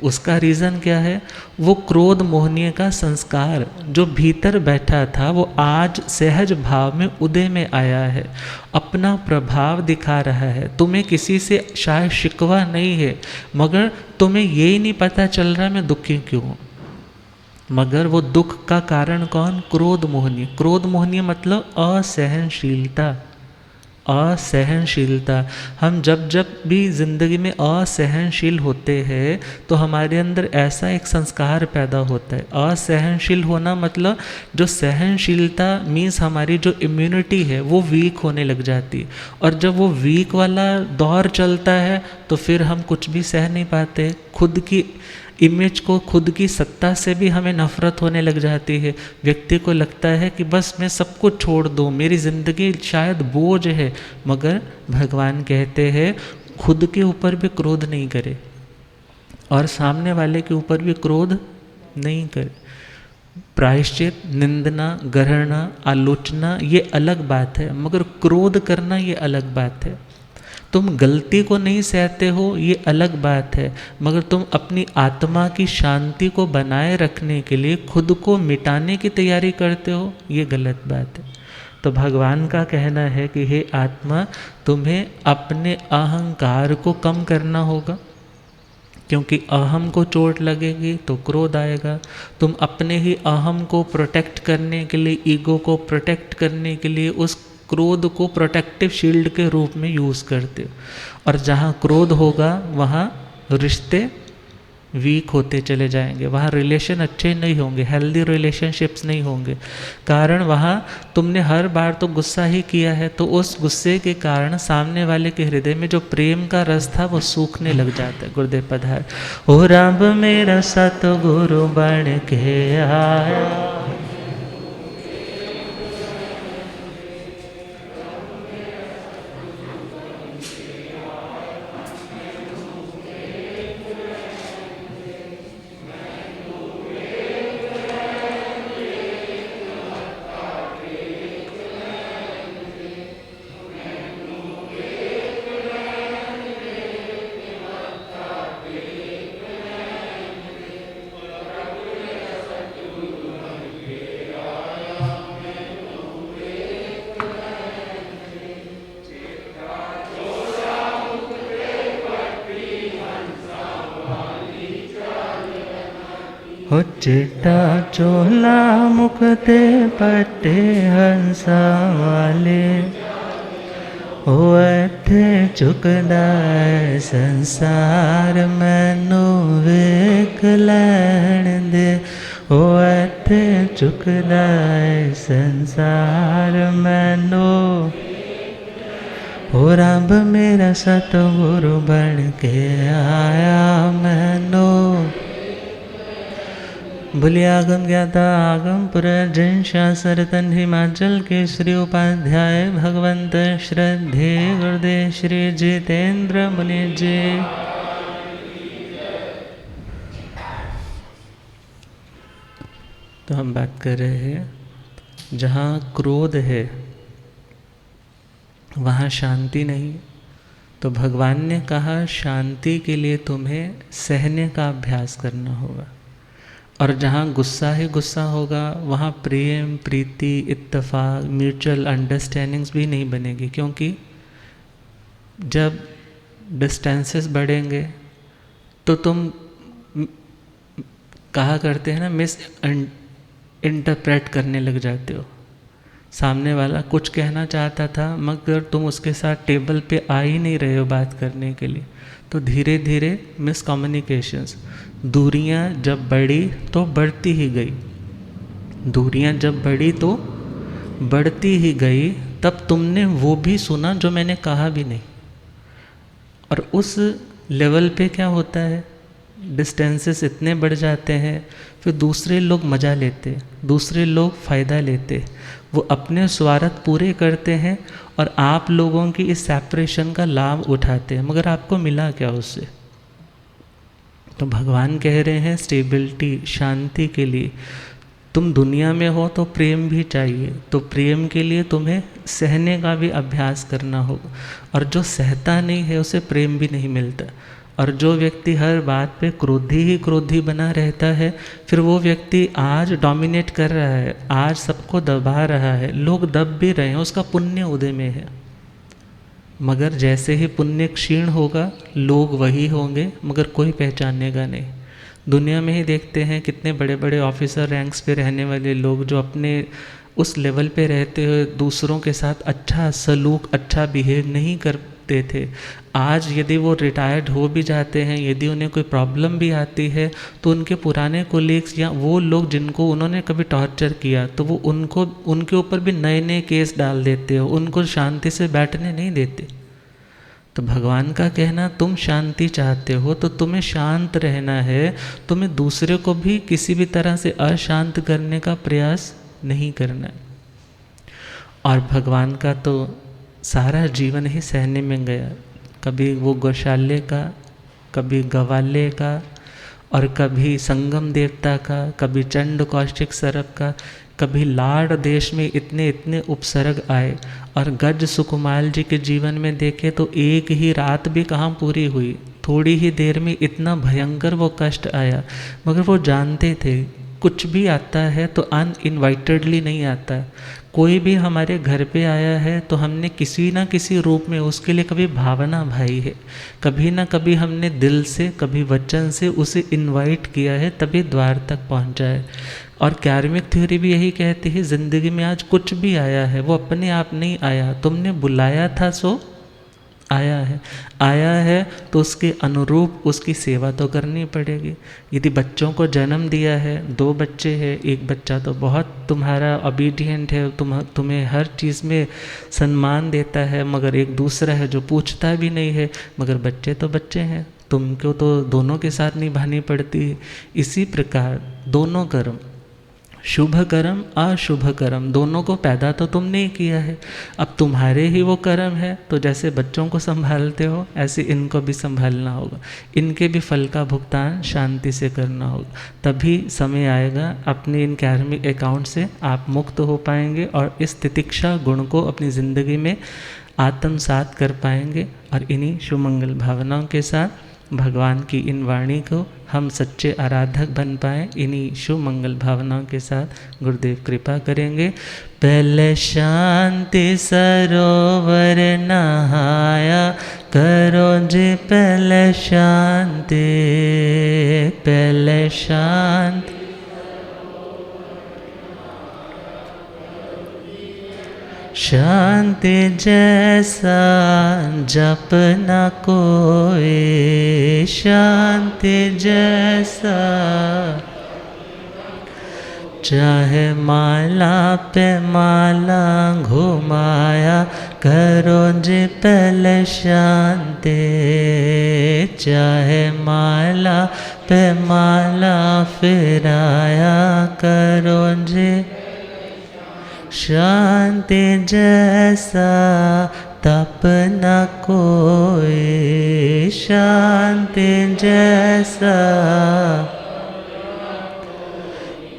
उसका रीज़न क्या है? वो क्रोध मोहनीय का संस्कार जो भीतर बैठा था वो आज सहज भाव में उदय में आया है, अपना प्रभाव दिखा रहा है। तुम्हें किसी से शायद शिकवा नहीं है, मगर तुम्हें यही नहीं पता चल रहा मैं दुखी क्यों हूँ। मगर वो दुख का कारण कौन? क्रोध मोहनीय। क्रोध मोहनीय मतलब असहनशीलता। असहनशीलता। हम जब जब भी ज़िंदगी में असहनशील होते हैं तो हमारे अंदर ऐसा एक संस्कार पैदा होता है। असहनशील होना मतलब जो सहनशीलता मीन्स हमारी जो इम्यूनिटी है वो वीक होने लग जाती है, और जब वो वीक वाला दौर चलता है तो फिर हम कुछ भी सह नहीं पाते। खुद की इमेज को, खुद की सत्ता से भी हमें नफरत होने लग जाती है। व्यक्ति को लगता है कि बस मैं सब कुछ छोड़ दूँ, मेरी ज़िंदगी शायद बोझ है। मगर भगवान कहते हैं खुद के ऊपर भी क्रोध नहीं करे और सामने वाले के ऊपर भी क्रोध नहीं करे। प्रायश्चित, निंदना, गणना, आलोचना ये अलग बात है, मगर क्रोध करना ये अलग बात है। तुम गलती को नहीं सहते हो ये अलग बात है, मगर तुम अपनी आत्मा की शांति को बनाए रखने के लिए खुद को मिटाने की तैयारी करते हो, ये गलत बात है। तो भगवान का कहना है कि हे आत्मा, तुम्हें अपने अहंकार को कम करना होगा, क्योंकि अहम को चोट लगेगी तो क्रोध आएगा। तुम अपने ही अहम को प्रोटेक्ट करने के लिए, ईगो को प्रोटेक्ट करने के लिए उस क्रोध को प्रोटेक्टिव शील्ड के रूप में यूज़ करते हो, और जहाँ क्रोध होगा वहाँ रिश्ते वीक होते चले जाएंगे, वहाँ रिलेशन अच्छे नहीं होंगे, हेल्दी रिलेशनशिप्स नहीं होंगे। कारण वहाँ तुमने हर बार तो गुस्सा ही किया है, तो उस गुस्से के कारण सामने वाले के हृदय में जो प्रेम का रस था वो सूखने लग जाता है। गुरुदेव पधार। ओ रब मेरा सतगुरु बन के आया, हो चिट्टा चोला मुकते पट्टे हंसा वाले हो इत्थे चुकदा है संसार मैनू वेख लैण दे हो इत्थे चुकदा है संसार मैनू हो रब मेरा सतगुरु बन के आया मैनू बोलिए आगम ज्ञाता आगम पुरः जैन शास्त्र तन हिमाचल के श्री उपाध्याय भगवंत श्रद्धे गुरुदेव श्री जितेंद्र मुनि जी। तो हम बात कर रहे हैं जहाँ क्रोध है वहाँ शांति नहीं। तो भगवान ने कहा शांति के लिए तुम्हें सहने का अभ्यास करना होगा। और जहाँ गुस्सा ही गुस्सा होगा वहाँ प्रेम प्रीति इत्तेफाक म्यूचुअल अंडरस्टैंडिंग्स भी नहीं बनेगी, क्योंकि जब डिस्टेंसेस बढ़ेंगे तो तुम कहा करते हैं ना मिस इंटरप्रेट करने लग जाते हो। सामने वाला कुछ कहना चाहता था मगर तुम उसके साथ टेबल पे आ ही नहीं रहे हो बात करने के लिए, तो धीरे धीरे मिसकम्युनिकेशंस, दूरियां जब बढ़ी तो बढ़ती ही गई, दूरियां जब बढ़ी तो बढ़ती ही गई। तब तुमने वो भी सुना जो मैंने कहा भी नहीं। और उस लेवल पे क्या होता है, डिस्टेंसेस इतने बढ़ जाते हैं, फिर दूसरे लोग मज़ा लेते, दूसरे लोग फ़ायदा लेते, वो अपने स्वार्थ पूरे करते हैं और आप लोगों की इस सेपरेशन का लाभ उठाते हैं, मगर आपको मिला क्या उससे। तो भगवान कह रहे हैं स्टेबिलिटी शांति के लिए तुम दुनिया में हो तो प्रेम भी चाहिए, तो प्रेम के लिए तुम्हें सहने का भी अभ्यास करना होगा। और जो सहता नहीं है उसे प्रेम भी नहीं मिलता। और जो व्यक्ति हर बात पे क्रोधी ही क्रोधी बना रहता है, फिर वो व्यक्ति आज डोमिनेट कर रहा है, आज सबको दबा रहा है, लोग दब भी रहे हैं, उसका पुण्य उदय में है। मगर जैसे ही पुण्य क्षीण होगा लोग वही होंगे, मगर कोई पहचानेगा नहीं। दुनिया में ही देखते हैं कितने बड़े बड़े ऑफिसर रैंक्स पे रहने वाले लोग जो अपने उस लेवल पे रहते हुए दूसरों के साथ अच्छा सलूक अच्छा बिहेव नहीं करते थे, आज यदि वो रिटायर्ड हो भी जाते हैं, यदि उन्हें कोई प्रॉब्लम भी आती है तो उनके पुराने कोलीग्स या वो लोग जिनको उन्होंने कभी टॉर्चर किया तो वो उनको उनके ऊपर भी नए नए केस डाल देते हो, उनको शांति से बैठने नहीं देते। तो भगवान का कहना तुम शांति चाहते हो तो तुम्हें शांत रहना है, तुम्हें दूसरे को भी किसी भी तरह से अशांत करने का प्रयास नहीं करना है। और भगवान का तो सारा जीवन ही सहने में गया, कभी वो गौशाले का, कभी गवाले का, और कभी संगम देवता का, कभी चंड कौशिक सरप का, कभी लाड़ देश में इतने इतने उपसर्ग आए। और गज सुकुमाल जी के जीवन में देखे तो एक ही रात भी कहाँ पूरी हुई, थोड़ी ही देर में इतना भयंकर वो कष्ट आया। मगर वो जानते थे कुछ भी आता है तो अनइनवाइटेडली नहीं आता। कोई भी हमारे घर पे आया है तो हमने किसी ना किसी रूप में उसके लिए कभी भावना भाई है, कभी ना कभी हमने दिल से कभी वचन से उसे इनवाइट किया है, तभी द्वार तक पहुंचा है। और कार्मिक थ्योरी भी यही कहती है ज़िंदगी में आज कुछ भी आया है वो अपने आप नहीं आया, तुमने बुलाया था सो आया है। आया है तो उसके अनुरूप उसकी सेवा तो करनी पड़ेगी। यदि बच्चों को जन्म दिया है, 2 बच्चे हैं, एक बच्चा तो बहुत तुम्हारा ओबीडियंट है, तुम्हें हर चीज़ में सम्मान देता है, मगर एक दूसरा है जो पूछता भी नहीं है। मगर बच्चे तो बच्चे हैं, तुमको तो दोनों के साथ निभानी पड़ती है। इसी प्रकार दोनों कर्म, शुभ कर्म अशुभ कर्म, दोनों को पैदा तो तुमने ही किया है। अब तुम्हारे ही वो कर्म है, तो जैसे बच्चों को संभालते हो ऐसे इनको भी संभालना होगा, इनके भी फल का भुगतान शांति से करना होगा। तभी समय आएगा अपने इन कार्मिक अकाउंट से आप मुक्त हो पाएंगे और इस तितिक्षा गुण को अपनी ज़िंदगी में आत्मसात कर पाएंगे। और इन्हीं सुमंगल भावनाओं के साथ भगवान की इन वाणी को हम सच्चे आराधक बन पाएँ। इन्हीं शुभ मंगल भावनाओं के साथ गुरुदेव कृपा करेंगे। पहले शांति सरोवर नहाया करो जी, पहले शांति, पहले शांति शांति जैसा जप न कोई, शांति जैसा चाहे माला पे माला घुमाया करो जी पहले शांति, चाहे माला पे माला फिराया करो जी शांति जैसा तप न कोई, शांति जैसा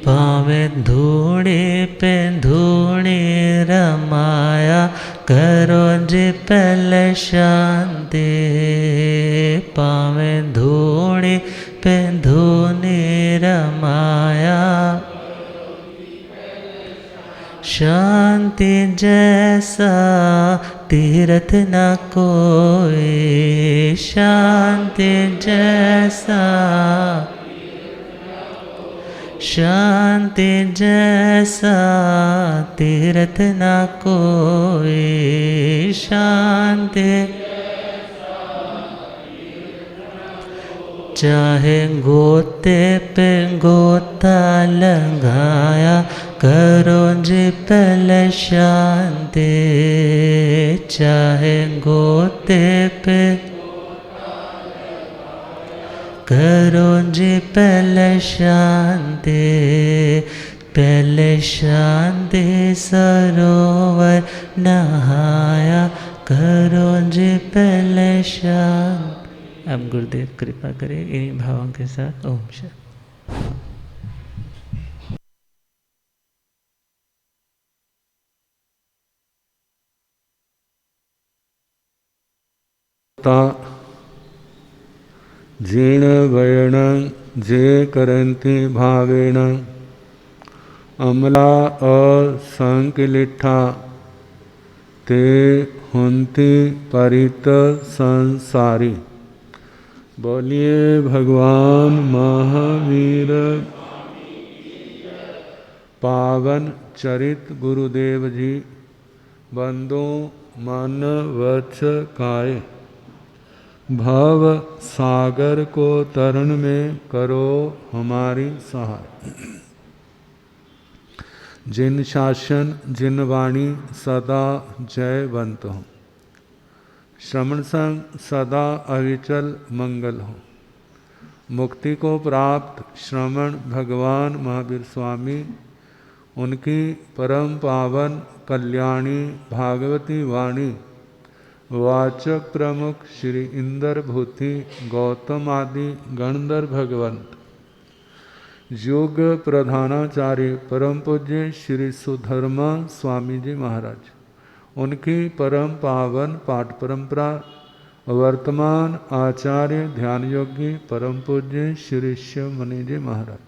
पावे धूड़ी पे धूड़ी रमाया करो जी पहले शांति, पावे धूड़ी पे धूनी रमाया शांति जैसा तीर्थ न कोई, शांति जैसा शांति जैसा तीर्थ न कोई, शांति चाहे गोते पे गोता लगाया करो जी पहले शांति, चाहे गोते पे करो जी पहले शांति, पहले शांति सरोवर नहाया करो जी पहले शांति। अब गुरुदेव कृपा करें इन्हीं भावों के साथ। ओम शांति। जीर्ण वर्ण जे करन्ति भावेन अमला असंकिलिठा ते हुन्ति परित संसारी। बोलिए भगवान महावीर पावन चरित गुरुदेव जी बंदो मन वच काय, भव सागर को तरण में करो हमारी सहाय। जिन शासन जिन वाणी सदा जयवंत हो, श्रवण संग सदा अविचल मंगल हो। मुक्ति को प्राप्त श्रवण भगवान महावीर स्वामी, उनकी परम पावन कल्याणी भागवती वाणी वाचक प्रमुख श्री इंद्र भूति गौतम आदि गणधर भगवंत, योग प्रधानाचार्य परम पूज्य श्री सुधर्मा स्वामी जी महाराज, उनकी परम पावन पाठ परंपरा वर्तमान आचार्य ध्यान योगी परम पूज्य श्री शिव मुनि जी महाराज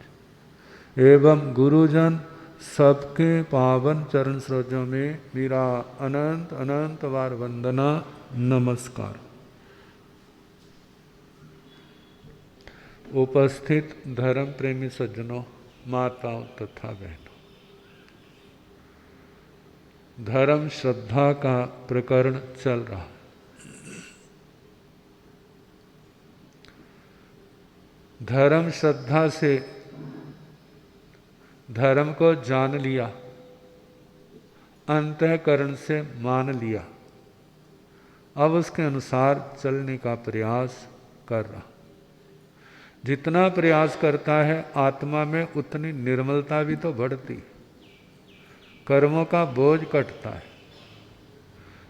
एवं गुरुजन सबके पावन चरण सरोजों में मेरा अनंत अनंत बार वंदना नमस्कार। उपस्थित धर्म प्रेमी सज्जनों, माताओं तथा बहनों, धर्म श्रद्धा का प्रकरण चल रहा है। धर्म श्रद्धा से धर्म को जान लिया, अंतःकरण से मान लिया, अब उसके अनुसार चलने का प्रयास कर रहा। जितना प्रयास करता है आत्मा में उतनी निर्मलता भी तो बढ़ती, कर्मों का बोझ कटता है।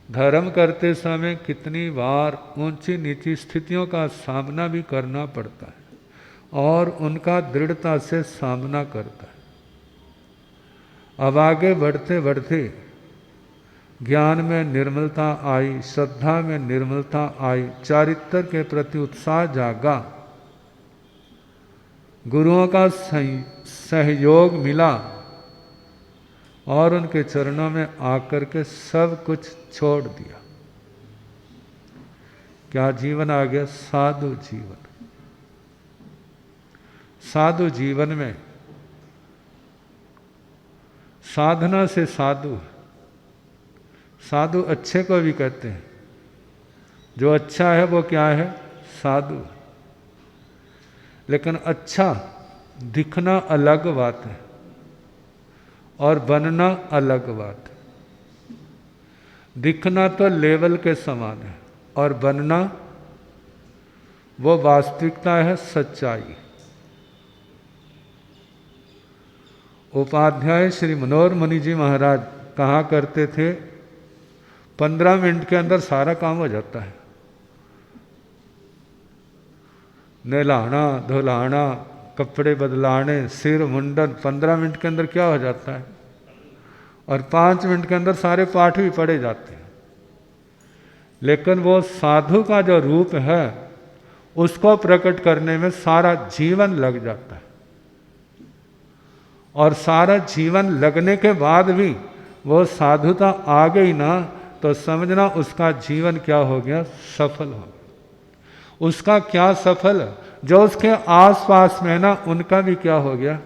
धर्म करते समय कितनी बार ऊंची नीची स्थितियों का सामना भी करना पड़ता है और उनका दृढ़ता से सामना करता है। अब आगे बढ़ते बढ़ते ज्ञान में निर्मलता आई, श्रद्धा में निर्मलता आई, चारित्र के प्रति उत्साह जागा, गुरुओं का सहयोग मिला और उनके चरणों में आकर के सब कुछ छोड़ दिया। क्या जीवन आ गया? साधु जीवन। साधु जीवन में साधना से साधु, साधु अच्छे को भी कहते हैं। जो अच्छा है वो क्या है? साधु। लेकिन अच्छा दिखना अलग बात है और बनना अलग बात है। दिखना तो लेवल के समान है और बनना वो वास्तविकता है, सच्चाई। उपाध्याय श्री मनोहर मुनि जी महाराज कहा करते थे 15 मिनट के अंदर सारा काम हो जाता है। नहलाना धुलाना कपड़े बदलाने सिर मुंडन 15 मिनट के अंदर क्या हो जाता है, और 5 मिनट के अंदर सारे पाठ भी पढ़े जाते हैं। लेकिन वो साधु का जो रूप है उसको प्रकट करने में सारा जीवन लग जाता है, और सारा जीवन लगने के बाद भी वो साधुता आ गई ना तो समझना उसका जीवन क्या हो गया? सफल हो गया। उसका क्या सफल? जो उसके आसपास में ना उनका भी क्या हो गया?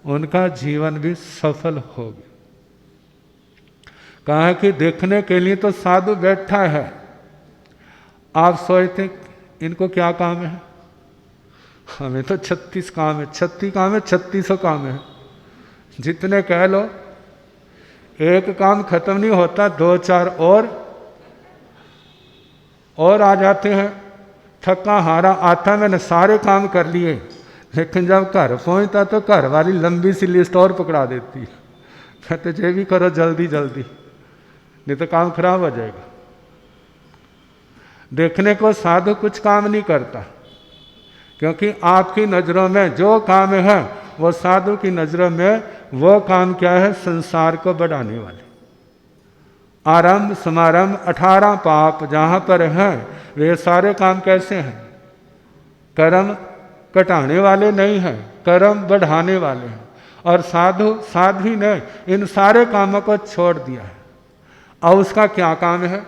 उनका जीवन भी सफल हो गया। कहा कि देखने के लिए तो साधु बैठा है, आप सोचते इनको क्या काम है? हमें तो 36 काम है, 36 काम है, 3600 काम है, जितने कह लो। एक काम खत्म नहीं होता, 2-4 और आ जाते हैं। थका हारा आता मैंने सारे काम कर लिए, लेकिन जब घर पहुंचता तो घर वाली लंबी सी लिस्ट और पकड़ा देती है। कहते ये भी करो जल्दी जल्दी, नहीं तो काम खराब हो जाएगा। देखने को साधु कुछ काम नहीं करता, क्योंकि आपकी नज़रों में जो काम है वो साधु की नज़रों में वो काम क्या है? संसार को बढ़ाने वाले। आरंभ समारंभ 18 पाप जहाँ पर हैं वे सारे काम कैसे हैं? कर्म घटाने वाले नहीं हैं, कर्म बढ़ाने वाले हैं। और साध्वी ने इन सारे कामों को छोड़ दिया है। और उसका क्या काम है?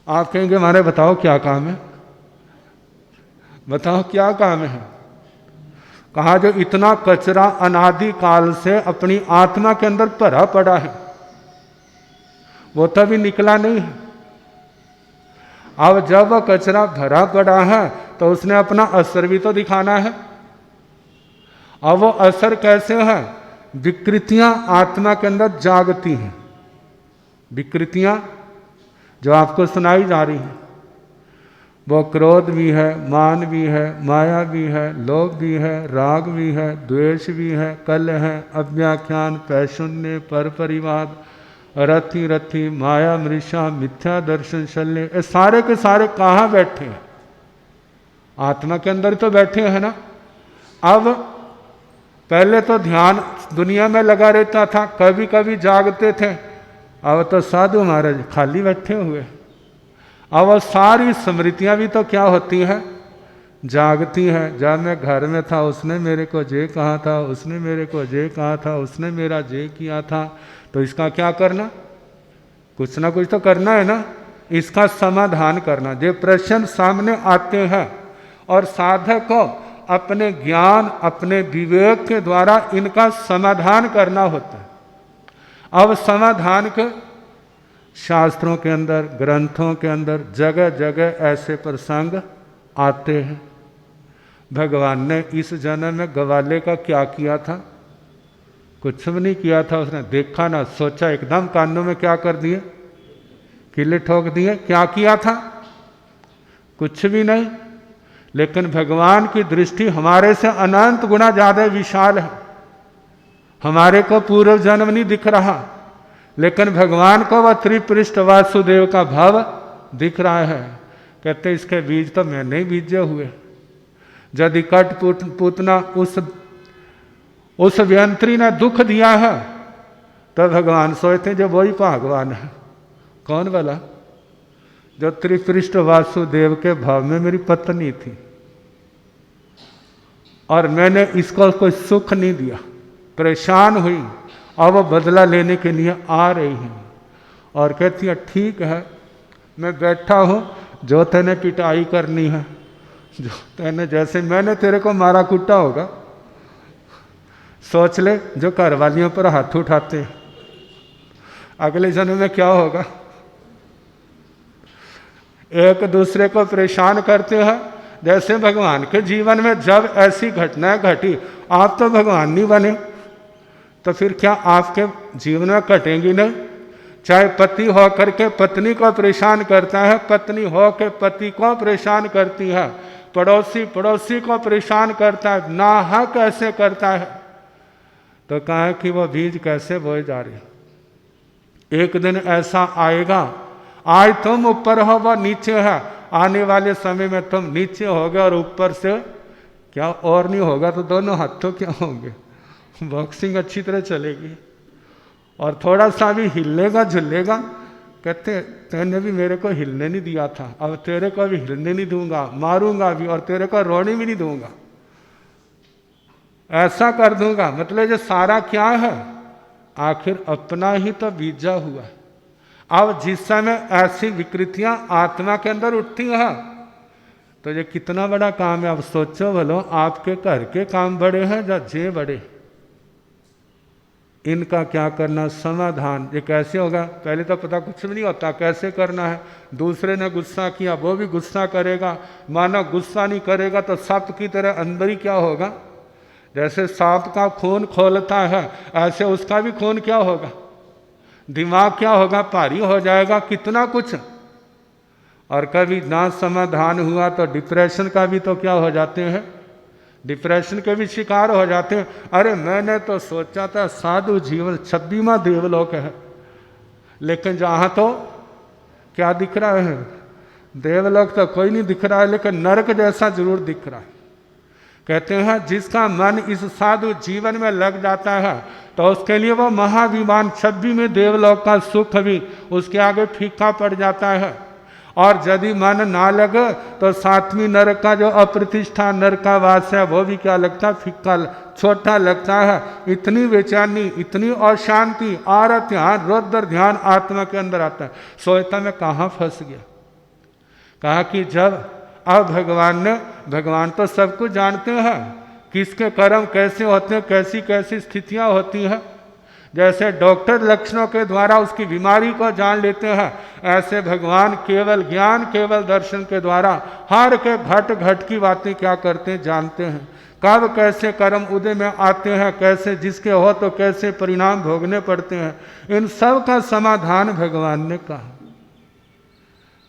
आप कहेंगे हमारे बताओ क्या काम है, बताओ क्या काम है? कहा जो इतना कचरा अनादि काल से अपनी आत्मा के अंदर भरा पड़ा है वो तो भी निकला नहीं है। अब जब वह कचरा भरा पड़ा है तो उसने अपना असर भी तो दिखाना है। अब वो असर कैसे है? विकृतियां आत्मा के अंदर जागती हैं। विकृतियां जो आपको सुनाई जा रही हैं वो क्रोध भी है, मान भी है, माया भी है, लोभ भी है, राग भी है, द्वेष भी है, कलह है, अव्याख्यान, पैशून्य, पर परिवाद, रति रति, माया मृषा, मिथ्या दर्शन, शल्य, ये सारे के सारे कहाँ बैठे हैं? आत्मा के अंदर तो बैठे हैं ना। अब पहले तो ध्यान दुनिया में लगा रहता था, कभी कभी जागते थे। अब तो साधु महाराज खाली बैठे हुए। अब वो सारी स्मृतियां भी तो क्या होती हैं? जागती हैं। जब मैं घर में था उसने मेरे को जे कहा था, उसने मेरे को जे कहा था, उसने मेरा जे किया था, तो इसका क्या करना? कुछ ना कुछ तो करना है ना, इसका समाधान करना। जो प्रश्न सामने आते हैं और साधक को अपने ज्ञान अपने विवेक के द्वारा इनका समाधान करना होता है। अब समाधान के शास्त्रों के अंदर ग्रंथों के अंदर जगह जगह ऐसे प्रसंग आते हैं। भगवान ने इस जन्म में ग्वाले का क्या किया था? कुछ भी नहीं किया था। उसने देखा ना सोचा, एकदम कानों में क्या कर दिए? किले ठोक दिए। क्या किया था? कुछ भी नहीं। लेकिन भगवान की दृष्टि हमारे से अनंत गुना ज्यादा विशाल है। हमारे को पूर्व जन्म नहीं दिख रहा, लेकिन भगवान को वह त्रिपृष्ठ वासुदेव का भाव दिख रहा है। कहते इसके बीज तो मैं नहीं बीजे हुए। यदि कट पूतना उस व्यंत्री ने दुख दिया है तो भगवान सोचते जो वही भगवान है। कौन वाला? जो त्रिपृष्ठ वासुदेव के भाव में मेरी पत्नी थी और मैंने इसको कोई सुख नहीं दिया, परेशान हुई, अब वो बदला लेने के लिए आ रही हैं और कहती है ठीक है मैं बैठा हूँ, जो तेने पिटाई करनी है, जो तेने जैसे मैंने तेरे को मारा कुटा होगा, सोच ले जो घर वालियों पर हाथ उठाते हैं। अगले जन्म में क्या होगा? एक दूसरे को परेशान करते हैं। जैसे भगवान के जीवन में जब ऐसी घटनाएं घटी, आप तो भगवान नहीं बने, तो फिर क्या आपके जीवन में घटेंगी नहीं? चाहे पति हो करके पत्नी को परेशान करता है, पत्नी हो के पति को परेशान करती है, पड़ोसी को परेशान करता है, नाहक ऐसे करता है, तो कहा कि वो बीज कैसे बोए जा रही है। एक दिन ऐसा आएगा, आज तुम ऊपर हो वह नीचे है, आने वाले समय में तुम नीचे होगे और ऊपर से क्या और नहीं होगा तो दोनों हाथों क्या होंगे। बॉक्सिंग अच्छी तरह चलेगी और थोड़ा सा भी हिलेगा झुलेगा, कहते तूने भी मेरे को हिलने नहीं दिया था, अब तेरे को भी हिलने नहीं दूंगा, मारूंगा भी और तेरे को रोने भी नहीं दूंगा, ऐसा कर दूंगा। मतलब ये सारा क्या है? आखिर अपना ही तो बीजा हुआ है। अब जिस समय ऐसी विकृतियां आत्मा के अंदर उठती हैं तो ये कितना बड़ा काम है। अब सोचो बोलो, आपके घर के काम बड़े हैं या जे बड़े, इनका क्या करना, समाधान ये कैसे होगा? पहले तो पता कुछ भी नहीं होता कैसे करना है। दूसरे ने गुस्सा किया, वो भी गुस्सा करेगा, माना गुस्सा नहीं करेगा तो सांप की तरह अंदर ही क्या होगा? जैसे सांप का खून खोलता है, ऐसे उसका भी खून क्या होगा? दिमाग क्या होगा? भारी हो जाएगा, कितना कुछ। और कभी ना समाधान हुआ तो डिप्रेशन का भी तो क्या हो जाते हैं, डिप्रेशन के भी शिकार हो जाते हैं। अरे मैंने तो सोचा था साधु जीवन 26वां देवलोक है, लेकिन जहाँ तो क्या दिख रहा है? देवलोक तो कोई नहीं दिख रहा है, लेकिन नरक जैसा जरूर दिख रहा है। कहते हैं जिसका मन इस साधु जीवन में लग जाता है तो उसके लिए वो महाविमान 26वें देवलोक का सुख भी उसके आगे फीका पड़ जाता है। और यदि मन ना लगे तो 7वीं नरक का जो अप्रतिष्ठा नरक का वास है वो भी क्या लगता है? फीका, छोटा लगता है। इतनी बेचैनी, इतनी अशांति, आर ध्यान, रौद्र ध्यान आत्मा के अंदर आता है। सोचता मैं कहाँ फंस गया। कहा कि जब अब भगवान तो सब कुछ जानते हैं, किसके कर्म कैसे होते हैं, कैसी कैसी स्थितियां होती हैं। जैसे डॉक्टर लक्षणों के द्वारा उसकी बीमारी को जान लेते हैं, ऐसे भगवान केवल ज्ञान, केवल दर्शन के द्वारा हर के घट घट की बातें क्या करते हैं, जानते हैं। कब कैसे कर्म उदय में आते हैं, कैसे जिसके हो तो कैसे परिणाम भोगने पड़ते हैं, इन सब का समाधान भगवान ने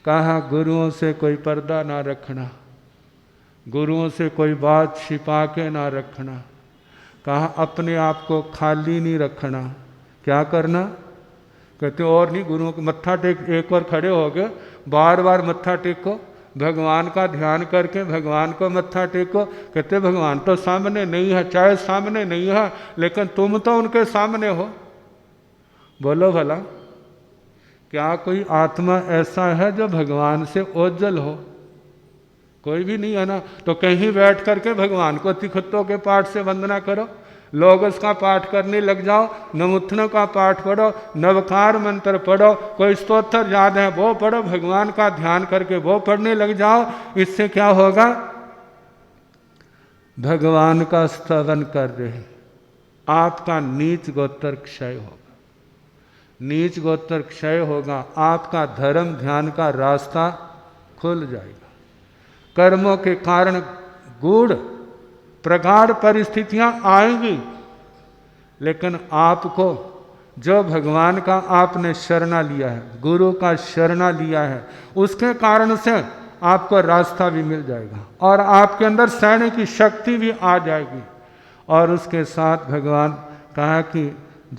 कहा गुरुओं से कोई पर्दा ना रखना, गुरुओं से कोई बात छिपा के ना रखना। कहा अपने आप को खाली नहीं रखना। क्या करना? कहते और नहीं, गुरुओं को मत्था टेक, एक बार खड़े हो गए, बार बार मत्था टेको, भगवान का ध्यान करके भगवान को मत्था टेको। कहते भगवान तो सामने नहीं है, चाहे सामने नहीं है लेकिन तुम तो उनके सामने हो। बोलो भला, क्या कोई आत्मा ऐसा है जो भगवान से ओझल हो? कोई भी नहीं है ना। तो कहीं बैठ करके भगवान को तिखत्तों के पाठ से वंदना करो, लोगस का पाठ करने लग जाओ, नमुत्थनों का पाठ पढ़ो, नवकार मंत्र पढ़ो, कोई स्तोत्र याद है वो पढ़ो, भगवान का ध्यान करके वो पढ़ने लग जाओ। इससे क्या होगा? भगवान का स्तवन कर रहे, आपका नीच गोत्र क्षय होगा। नीच गोत्र क्षय होगा, आपका धर्म ध्यान का रास्ता खुल जाएगा। कर्मों के कारण गूढ़ प्रगाढ़ परिस्थितियां आएंगी, लेकिन आपको जो भगवान का आपने शरणा लिया है, गुरु का शरणा लिया है, उसके कारण से आपको रास्ता भी मिल जाएगा और आपके अंदर सहने की शक्ति भी आ जाएगी। और उसके साथ भगवान कहा कि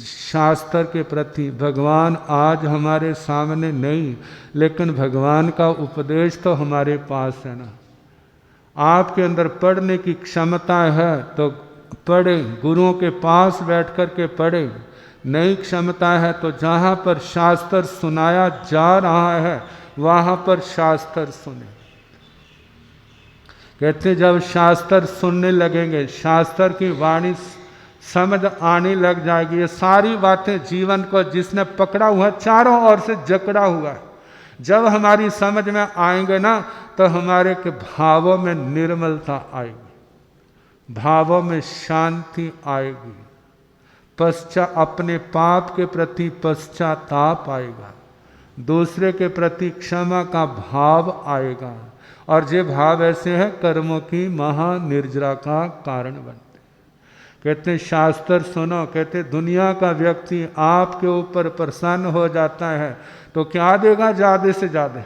शास्त्र के प्रति भगवान आज हमारे सामने नहीं, लेकिन भगवान का उपदेश तो हमारे पास है ना। आपके अंदर पढ़ने की क्षमता है तो पढ़े, गुरुओं के पास बैठ कर के पढ़े। नई क्षमता है तो जहाँ पर शास्त्र सुनाया जा रहा है वहाँ पर शास्त्र सुने। कहते जब शास्त्र सुनने लगेंगे, शास्त्र की वाणी समझ आने लग जाएगी। ये सारी बातें जीवन को जिसने पकड़ा हुआ, चारों ओर से जकड़ा हुआ है, जब हमारी समझ में आएंगे ना तो हमारे के भावों में निर्मलता आएगी, भावों में शांति आएगी, अपने पाप के प्रति पश्चाताप आएगा, दूसरे के प्रति क्षमा का भाव आएगा, और ये भाव ऐसे है कर्मों की महानिर्जरा का कारण बनते। कहते शास्त्र सुनो, कहते दुनिया का व्यक्ति आपके ऊपर प्रसन्न हो जाता है तो क्या देगा? ज्यादा से ज्यादा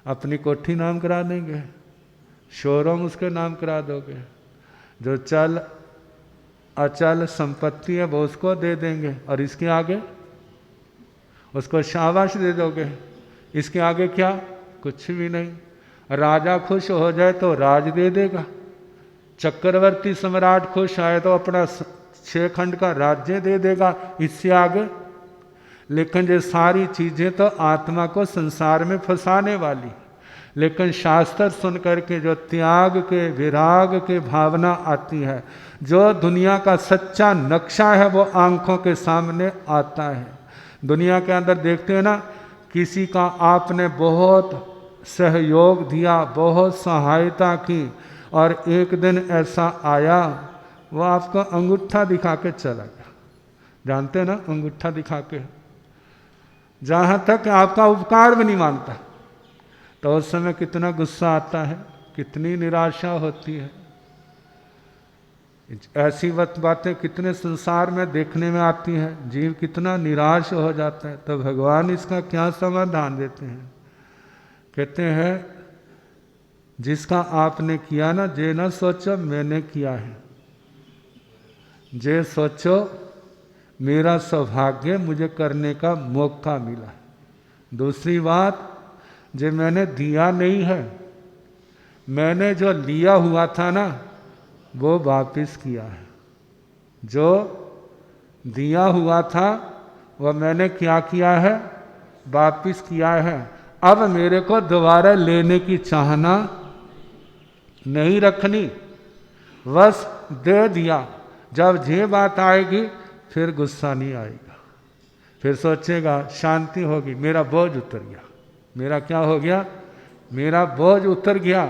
अपनी कोठी नाम करा देंगे, शोरूम उसके नाम करा दोगे, जो चल अचल संपत्ति है वो उसको दे देंगे, और इसके आगे उसको शाबाश दे दोगे। इसके आगे क्या? कुछ भी नहीं। राजा खुश हो जाए तो राज दे देगा, चक्रवर्ती सम्राट खुश आए तो अपना 6 खंड का राज्य दे देगा, इससे आगे। लेकिन ये सारी चीजें तो आत्मा को संसार में फंसाने वाली, लेकिन शास्त्र सुन करके जो त्याग के विराग के भावना आती है, जो दुनिया का सच्चा नक्शा है वो आंखों के सामने आता है। दुनिया के अंदर देखते हैं ना, किसी का आपने बहुत सहयोग दिया, बहुत सहायता की, और एक दिन ऐसा आया वो आपको अंगूठा दिखा के चला गया। जानते हैं ना, अंगूठा दिखा के, जहां तक आपका उपकार भी नहीं मानता, तो उस समय कितना गुस्सा आता है, कितनी निराशा होती है। ऐसी बातें कितने संसार में देखने में आती हैं, जीव कितना निराश हो जाता है। तो भगवान इसका क्या समाधान देते हैं? कहते हैं जिसका आपने किया ना, जे ना सोचो मैंने किया है, जे सोचो मेरा सौभाग्य, मुझे करने का मौका मिला। दूसरी बात, जे मैंने दिया नहीं है, मैंने जो लिया हुआ था ना वो वापिस किया है। जो दिया हुआ था वह मैंने क्या किया है? वापिस किया है। अब मेरे को दोबारा लेने की चाहना नहीं रखनी, बस दे दिया। जब ये बात आएगी फिर गुस्सा नहीं आएगा, फिर सोचेगा शांति होगी, मेरा बोझ उतर गया। मेरा क्या हो गया? मेरा बोझ उतर गया।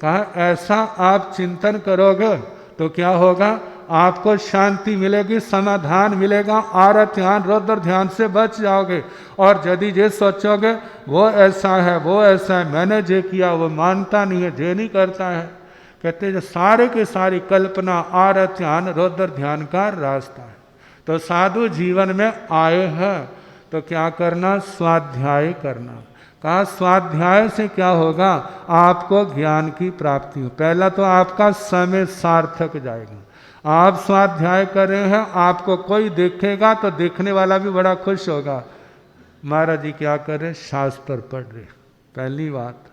कहा ऐसा आप चिंतन करोगे तो क्या होगा? आपको शांति मिलेगी, समाधान मिलेगा, आरत ध्यान रौद्र ध्यान से बच जाओगे। और यदि ये सोचोगे वो ऐसा है, वो ऐसा है, मैंने जे किया, वो मानता नहीं है, जे नहीं करता है, कहते जो सारे के सारी कल्पना आरत ध्यान रौद्र ध्यान का रास्ता है। तो साधु जीवन में आए हैं तो क्या करना? स्वाध्याय करना। कहा स्वाध्याय से क्या होगा? आपको ज्ञान की प्राप्ति हो। पहला तो आपका समय सार्थक जाएगा। आप स्वाध्याय कर रहे हैं, आपको कोई देखेगा तो देखने वाला भी बड़ा खुश होगा, महाराज जी क्या कर रहे? शास्त्र पढ़ रहे। पहली बात।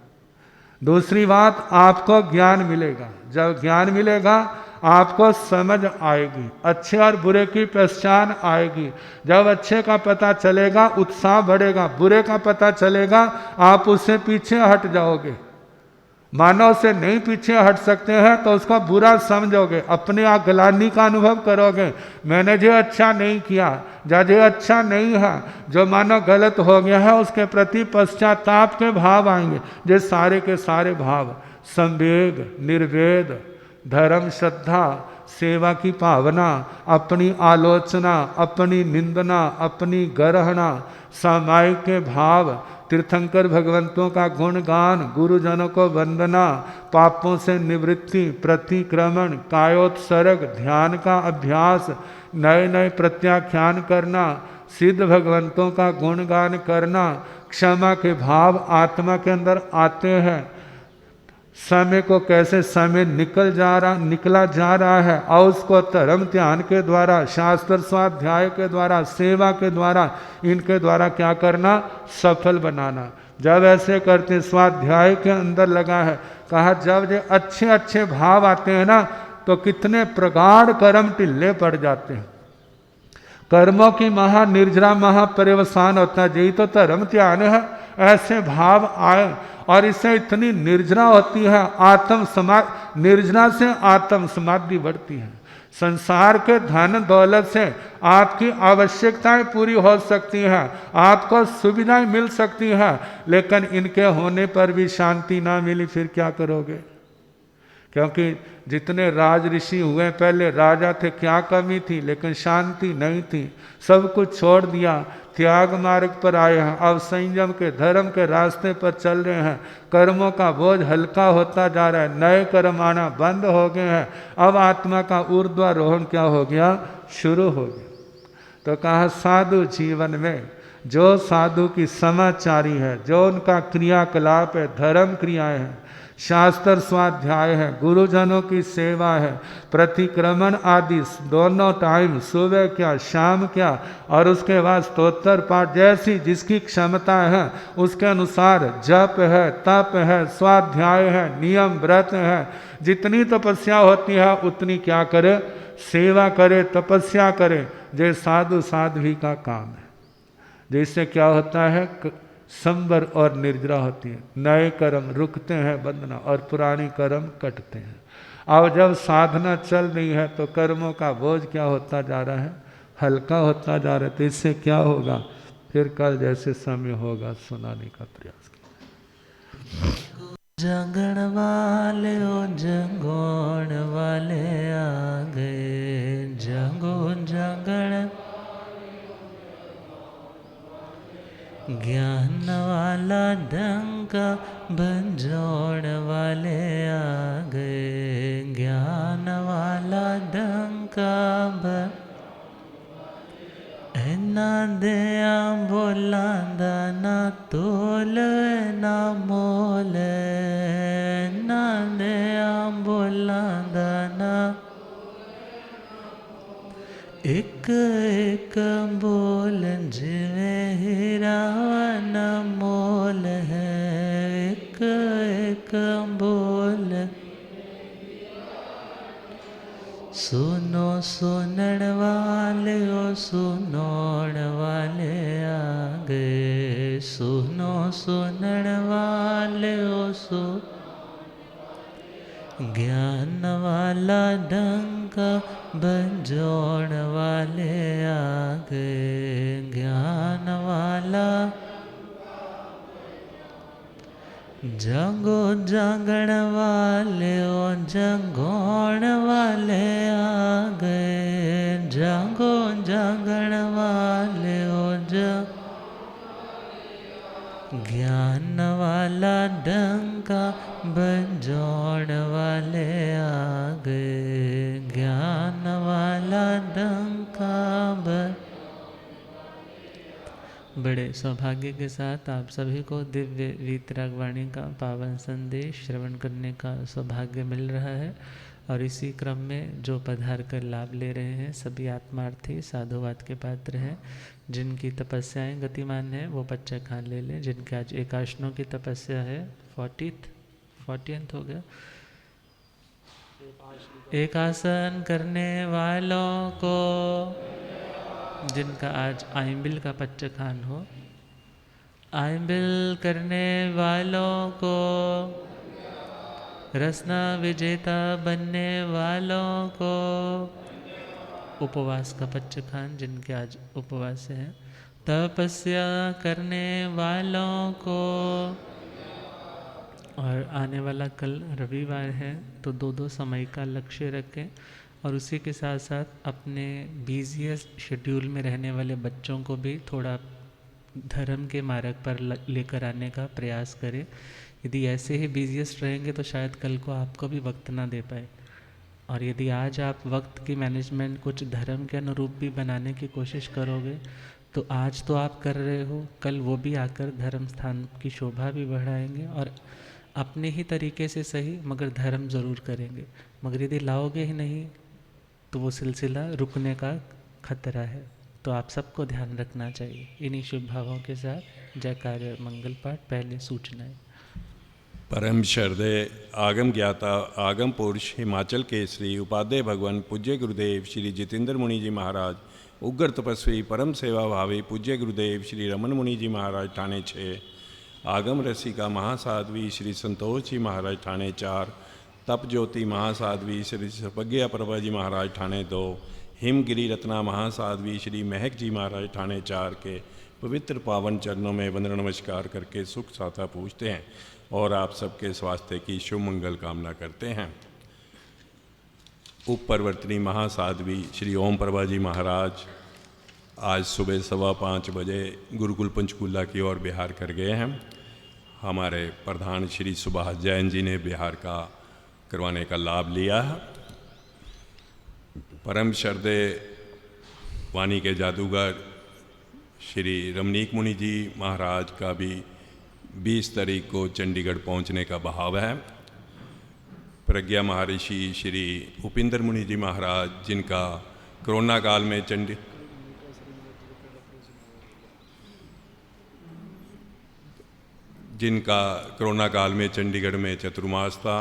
दूसरी बात, आपको ज्ञान मिलेगा। जब ज्ञान मिलेगा आपको समझ आएगी, अच्छे और बुरे की पहचान आएगी। जब अच्छे का पता चलेगा उत्साह बढ़ेगा, बुरे का पता चलेगा आप उससे पीछे हट जाओगे। मानव से नहीं पीछे हट सकते हैं तो उसका बुरा समझोगे, अपने आप ग्लानि का अनुभव करोगे, मैंने जो अच्छा नहीं किया, जो अच्छा नहीं है, जो मानो गलत हो गया है, उसके प्रति पश्चाताप के भाव आएंगे। जो सारे के सारे भाव, संवेग, निर्वेद, धर्म, श्रद्धा, सेवा की भावना, अपनी आलोचना, अपनी निंदना, अपनी गरहना, सामायिक के भाव, तीर्थंकर भगवंतों का गुणगान, गुरुजनों को वंदना, पापों से निवृत्ति, प्रतिक्रमण, कायोत्सर्ग, ध्यान का अभ्यास, नए नए प्रत्याख्यान करना, सिद्ध भगवंतों का गुणगान करना, क्षमा के भाव आत्मा के अंदर आते हैं। समय को कैसे समय निकला जा रहा है और उसको धर्म ध्यान के द्वारा, शास्त्र स्वाध्याय के द्वारा, सेवा के द्वारा, इनके द्वारा क्या करना? सफल बनाना। जब ऐसे करते, स्वाध्याय के अंदर लगा है, कहा जब ये अच्छे अच्छे भाव आते हैं ना तो कितने प्रगाढ़ कर्म टिल्ले पड़ जाते हैं। कर्मों की महानिर्जरा महापर्यवसान होता है, यही तो धर्म ध्यान है। ऐसे भाव आए और इससे इतनी निर्जरा होती है, आत्म समाधि, निर्जरा से आत्म समाधि बढ़ती है। संसार के धन दौलत से आपकी आवश्यकताएं पूरी हो सकती हैं, आपको सुविधाएं मिल सकती हैं, लेकिन इनके होने पर भी शांति ना मिली, फिर क्या करोगे? क्योंकि जितने राज ऋषि हुए पहले राजा थे, क्या कमी थी, लेकिन शांति नहीं थी, सब कुछ छोड़ दिया, त्याग मार्ग पर आए हैं, अब संयम के धर्म के रास्ते पर चल रहे हैं, कर्मों का बोझ हल्का होता जा रहा है, नए कर्म आना बंद हो गए हैं, अब आत्मा का ऊर्ध्वारोहण क्या हो गया, शुरू हो गया। तो कहा साधु जीवन में जो साधु की समाचारी है, जो उनका क्रियाकलाप है, धर्म क्रियाएं हैं, शास्त्र स्वाध्याय है, गुरुजनों की सेवा है, प्रतिक्रमण आदि दोनों टाइम, सुबह क्या शाम क्या, और उसके बाद स्तोत्र पाठ, जैसी जिसकी क्षमता है उसके अनुसार जप है, तप है, स्वाध्याय है, नियम व्रत है, जितनी तपस्या होती है उतनी क्या करे, सेवा करे, तपस्या करे। ये साधु साध्वी का काम है। जिससे क्या होता है, संवर और निर्जरा होती है, नए कर्म रुकते हैं बंधना और पुरानी कर्म कटते हैं। अब जब साधना चल रही है तो कर्मों का बोझ क्या होता जा रहा है, हल्का होता जा रहा है। तो इससे क्या होगा, फिर कल जैसे समय होगा सुनाने का प्रयास करें। जगण वाले ओ जगोण वाले आ गए, जगो जगण ज्ञान वाला डंका बंजोड़ वाले आ गए, ज्ञान वाला डंका ना दया बोलांदा ना तोल ना मोल, ना दया बोलांदा ना एक एक बोल जिवे हीरा न मोल है, एक एक बोल। सुनो सुनण वाले ओ सुनोण वाले आ गए, सुनो सुनण वाले ओ ज्ञान वाला डंका बंजोड़ वाले आ गए, ज्ञान वाला जगो जागण वाले ओ जगोण वाले आ गए, जगो जागण वाले ओ ज्ञान वाला डंका बंजोड़ वाले आ गए, ज्ञान वाला डंका बड़े सौभाग्य के साथ आप सभी को दिव्य वीतराग वाणी का पावन संदेश श्रवण करने का सौभाग्य मिल रहा है। और इसी क्रम में जो पधार कर लाभ ले रहे हैं सभी आत्मार्थी साधुवाद के पात्र हैं। जिनकी तपस्याएं गतिमान हैं वो बच्चा खान ले लें। जिनके आज एकाशनों की तपस्या है, 40th हो गया। एक आसन करने वालों को, जिनका आज आइम्बिल का पच्चा खान हो, आइम्बिल करने वालों को, रसना विजेता बनने वालों को, उपवास का पच्चा खान जिनके आज उपवास है, तपस्या करने वालों को। और आने वाला कल रविवार है तो 2 समय का लक्ष्य रखें और उसी के साथ साथ अपने बिजीएस्ट शेड्यूल में रहने वाले बच्चों को भी थोड़ा धर्म के मार्ग पर लेकर आने का प्रयास करें। यदि ऐसे ही बिजीएस्ट रहेंगे तो शायद कल को आपको भी वक्त ना दे पाए। और यदि आज आप वक्त की मैनेजमेंट कुछ धर्म के अनुरूप भी बनाने की कोशिश करोगे तो आज तो आप कर रहे हो, कल वो भी आकर धर्म स्थान की शोभा भी बढ़ाएंगे और अपने ही तरीके से सही मगर धर्म ज़रूर करेंगे। मगर यदि लाओगे ही नहीं तो वो सिलसिला रुकने का खतरा है। तो आप सबको ध्यान रखना चाहिए। इन्हीं शुभ भावों के साथ जय कार्य मंगल पाठ। पहले सूचनाएं। परम श्रद्धेय आगम ज्ञाता आगम पुरुष हिमाचल के श्री उपाध्याय भगवान पूज्य गुरुदेव श्री जितेंद्र मुनि जी महाराज, उग्र तपस्वी परम सेवा भावी पूज्य गुरुदेव श्री रमन मुनि जी महाराज ठाणे 6, आगम रसिका महासाध्वी श्री संतोष जी महाराज ठाणे 4, तप ज्योति महासाध्वी श्री सर्वज्ञ प्रभा जी महाराज ठाणे 2, हिमगिरी रत्ना महासाध्वी श्री महक जी महाराज ठाणे 4 के पवित्र पावन चरणों में वंदन नमस्कार करके सुख साथा पूछते हैं और आप सबके स्वास्थ्य की शुभ मंगल कामना करते हैं। उप प्रवर्तनी महासाध्वी श्री ओम प्रभा जी महाराज आज सुबह 5:15 बजे गुरुकुल पंचकूला की ओर बिहार कर गए हैं। हमारे प्रधान श्री सुभाष जैन जी ने बिहार का करवाने का लाभ लिया है। परम श्रद्धे वाणी के जादूगर श्री रमनीक मुनि जी महाराज का भी 20 तारीख को चंडीगढ़ पहुंचने का भाव है। प्रज्ञा महर्षि श्री उपिंदर मुनि जी महाराज जिनका कोरोना काल में चंडीगढ़ में चतुर्मास था,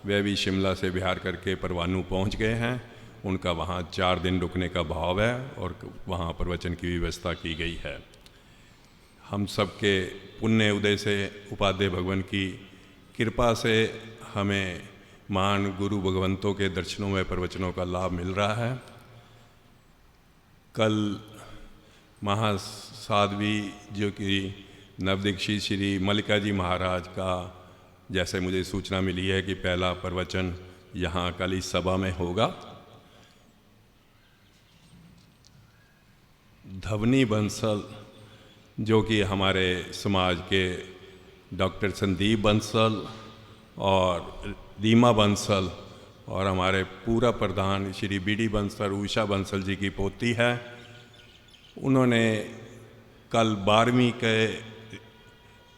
वे भी शिमला से बिहार करके परवानू पहुंच गए हैं। उनका वहाँ 4 दिन रुकने का भाव है और वहाँ प्रवचन की व्यवस्था की गई है। हम सबके पुण्य उदय से उपाध्याय भगवान की कृपा से हमें महान गुरु भगवंतों के दर्शनों में प्रवचनों का लाभ मिल रहा है। कल महासाध्वी जो कि नवदीक्षित श्री मल्लिका जी महाराज का जैसे मुझे सूचना मिली है कि पहला प्रवचन यहाँ कल इस सभा में होगा। धवनी बंसल जो कि हमारे समाज के डॉक्टर संदीप बंसल और रीमा बंसल और हमारे पूरा प्रधान श्री बीडी बंसल उषा बंसल जी की पोती है। उन्होंने कल 12वीं के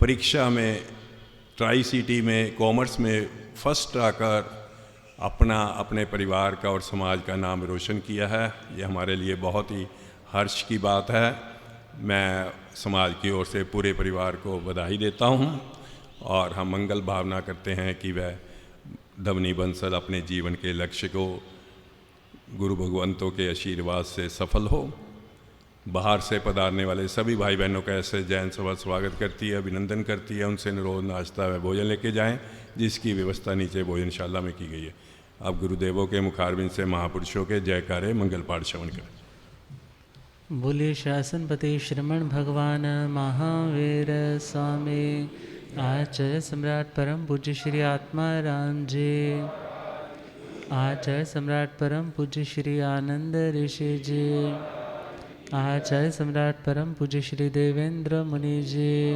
परीक्षा में ट्राई सिटी में कॉमर्स में फर्स्ट आकर अपने परिवार का और समाज का नाम रोशन किया है। ये हमारे लिए बहुत ही हर्ष की बात है। मैं समाज की ओर से पूरे परिवार को बधाई देता हूँ और हम मंगल भावना करते हैं कि वह धवनी बंसल अपने जीवन के लक्ष्य को गुरु भगवंतों के आशीर्वाद से सफल हो। बाहर से पधारने वाले सभी भाई बहनों का ऐसे जैन सभा स्वागत करती है, अभिनंदन करती है। उनसे अनुरोध नाश्ता व भोजन लेके जाएं, जिसकी व्यवस्था नीचे भोजनशाला में की गई है। अब गुरुदेवों के मुखारबिंद से महापुरुषों के जयकारे मंगल पाठ श्रवण करें। बोले शासनपति श्रमण भगवान महावीर स्वामी आचार्य सम्राट परम पूज्य श्री आत्मा राम जी, आचार्य सम्राट परम पूज्य श्री आनंद ऋषि जी, आचार्य सम्राट परम पूज्य श्री देवेंद्र मुनि जी,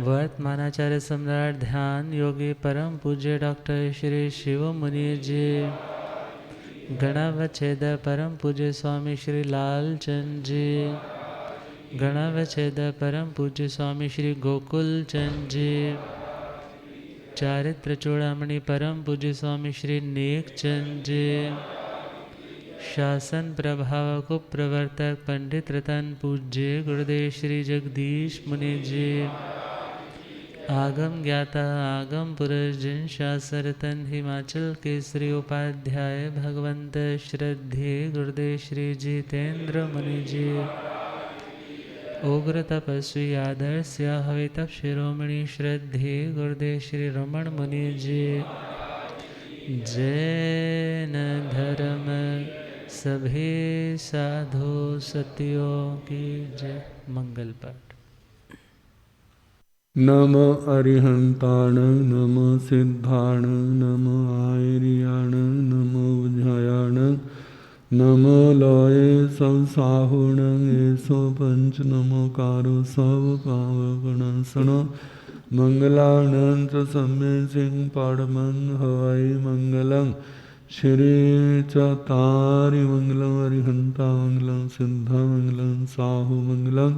वर्तमानाचार्य सम्राट ध्यान योगी परम पूज्य डॉक्टर श्री शिव मुनि जी, गणावच्छेद परम पूज्य स्वामी श्री लालचंद जी, गणावच्छेद परम पूज्य स्वामी श्री गोकुल चंद जी, चारित्र चूड़ामणि परम पूज्य स्वामी श्री नेक चंद जी, शासन प्रभाव को प्रवर्तक पंडित रतन पूज्य गुरुदेव श्री जगदीश मुनि जी, आगम ज्ञाता आगम पुरुष जिन शास्त्र रतन हिमाचल के श्री उपाध्याय भगवंत श्रद्धे गुरुदेव श्री जितेंद्र मुनि जी, उग्र तपस्वी आदर्श हवे तप शिरोमणि श्रद्धे गुरुदेव श्री रमण मुनि जी, जैन धर्म सभी साधु सतियों की जय। मंगल पाठ। नम अरिहंताण नम सिद्धाण नम आयर्याण नम बुझायाण नम लये सब साहुण ऐसो पंच नमोकारो सब पावगणसण मंगलानंत सम्य सिंह पाड़मंग हवाई मंगलम श्री चतारि मंगलम अरिहंता मंगलम सिद्धा मंगलम साहु मंगलम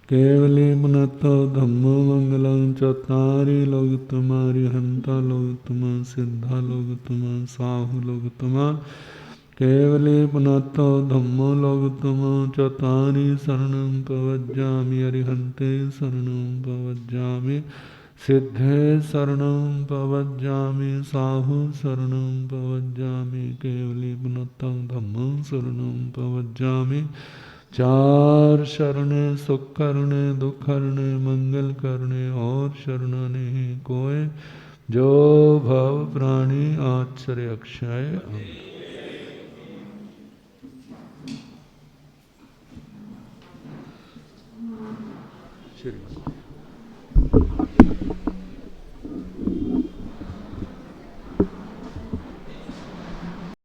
केवली पुनत धम्म मंगलम चतारि लोकतम अरिहंता लोकतम सिद्धा लोकतम साहु लोकतम केवली पुनत धम्म लोकतम चतारि शरणं प्रवज्जामि अरिहन्ते शरणं प्रवज्जामि सिद्धे शरणं प्रवज्जामि साहु शरणं प्रवज्जामि केवली पुनतं धम्मं शरणं प्रवज्जामि। चार शरणे सुख करने दुख करने मंगल करने और शरण नहीं कोय जो भव प्राणी आश्चर्य अक्षय। श्री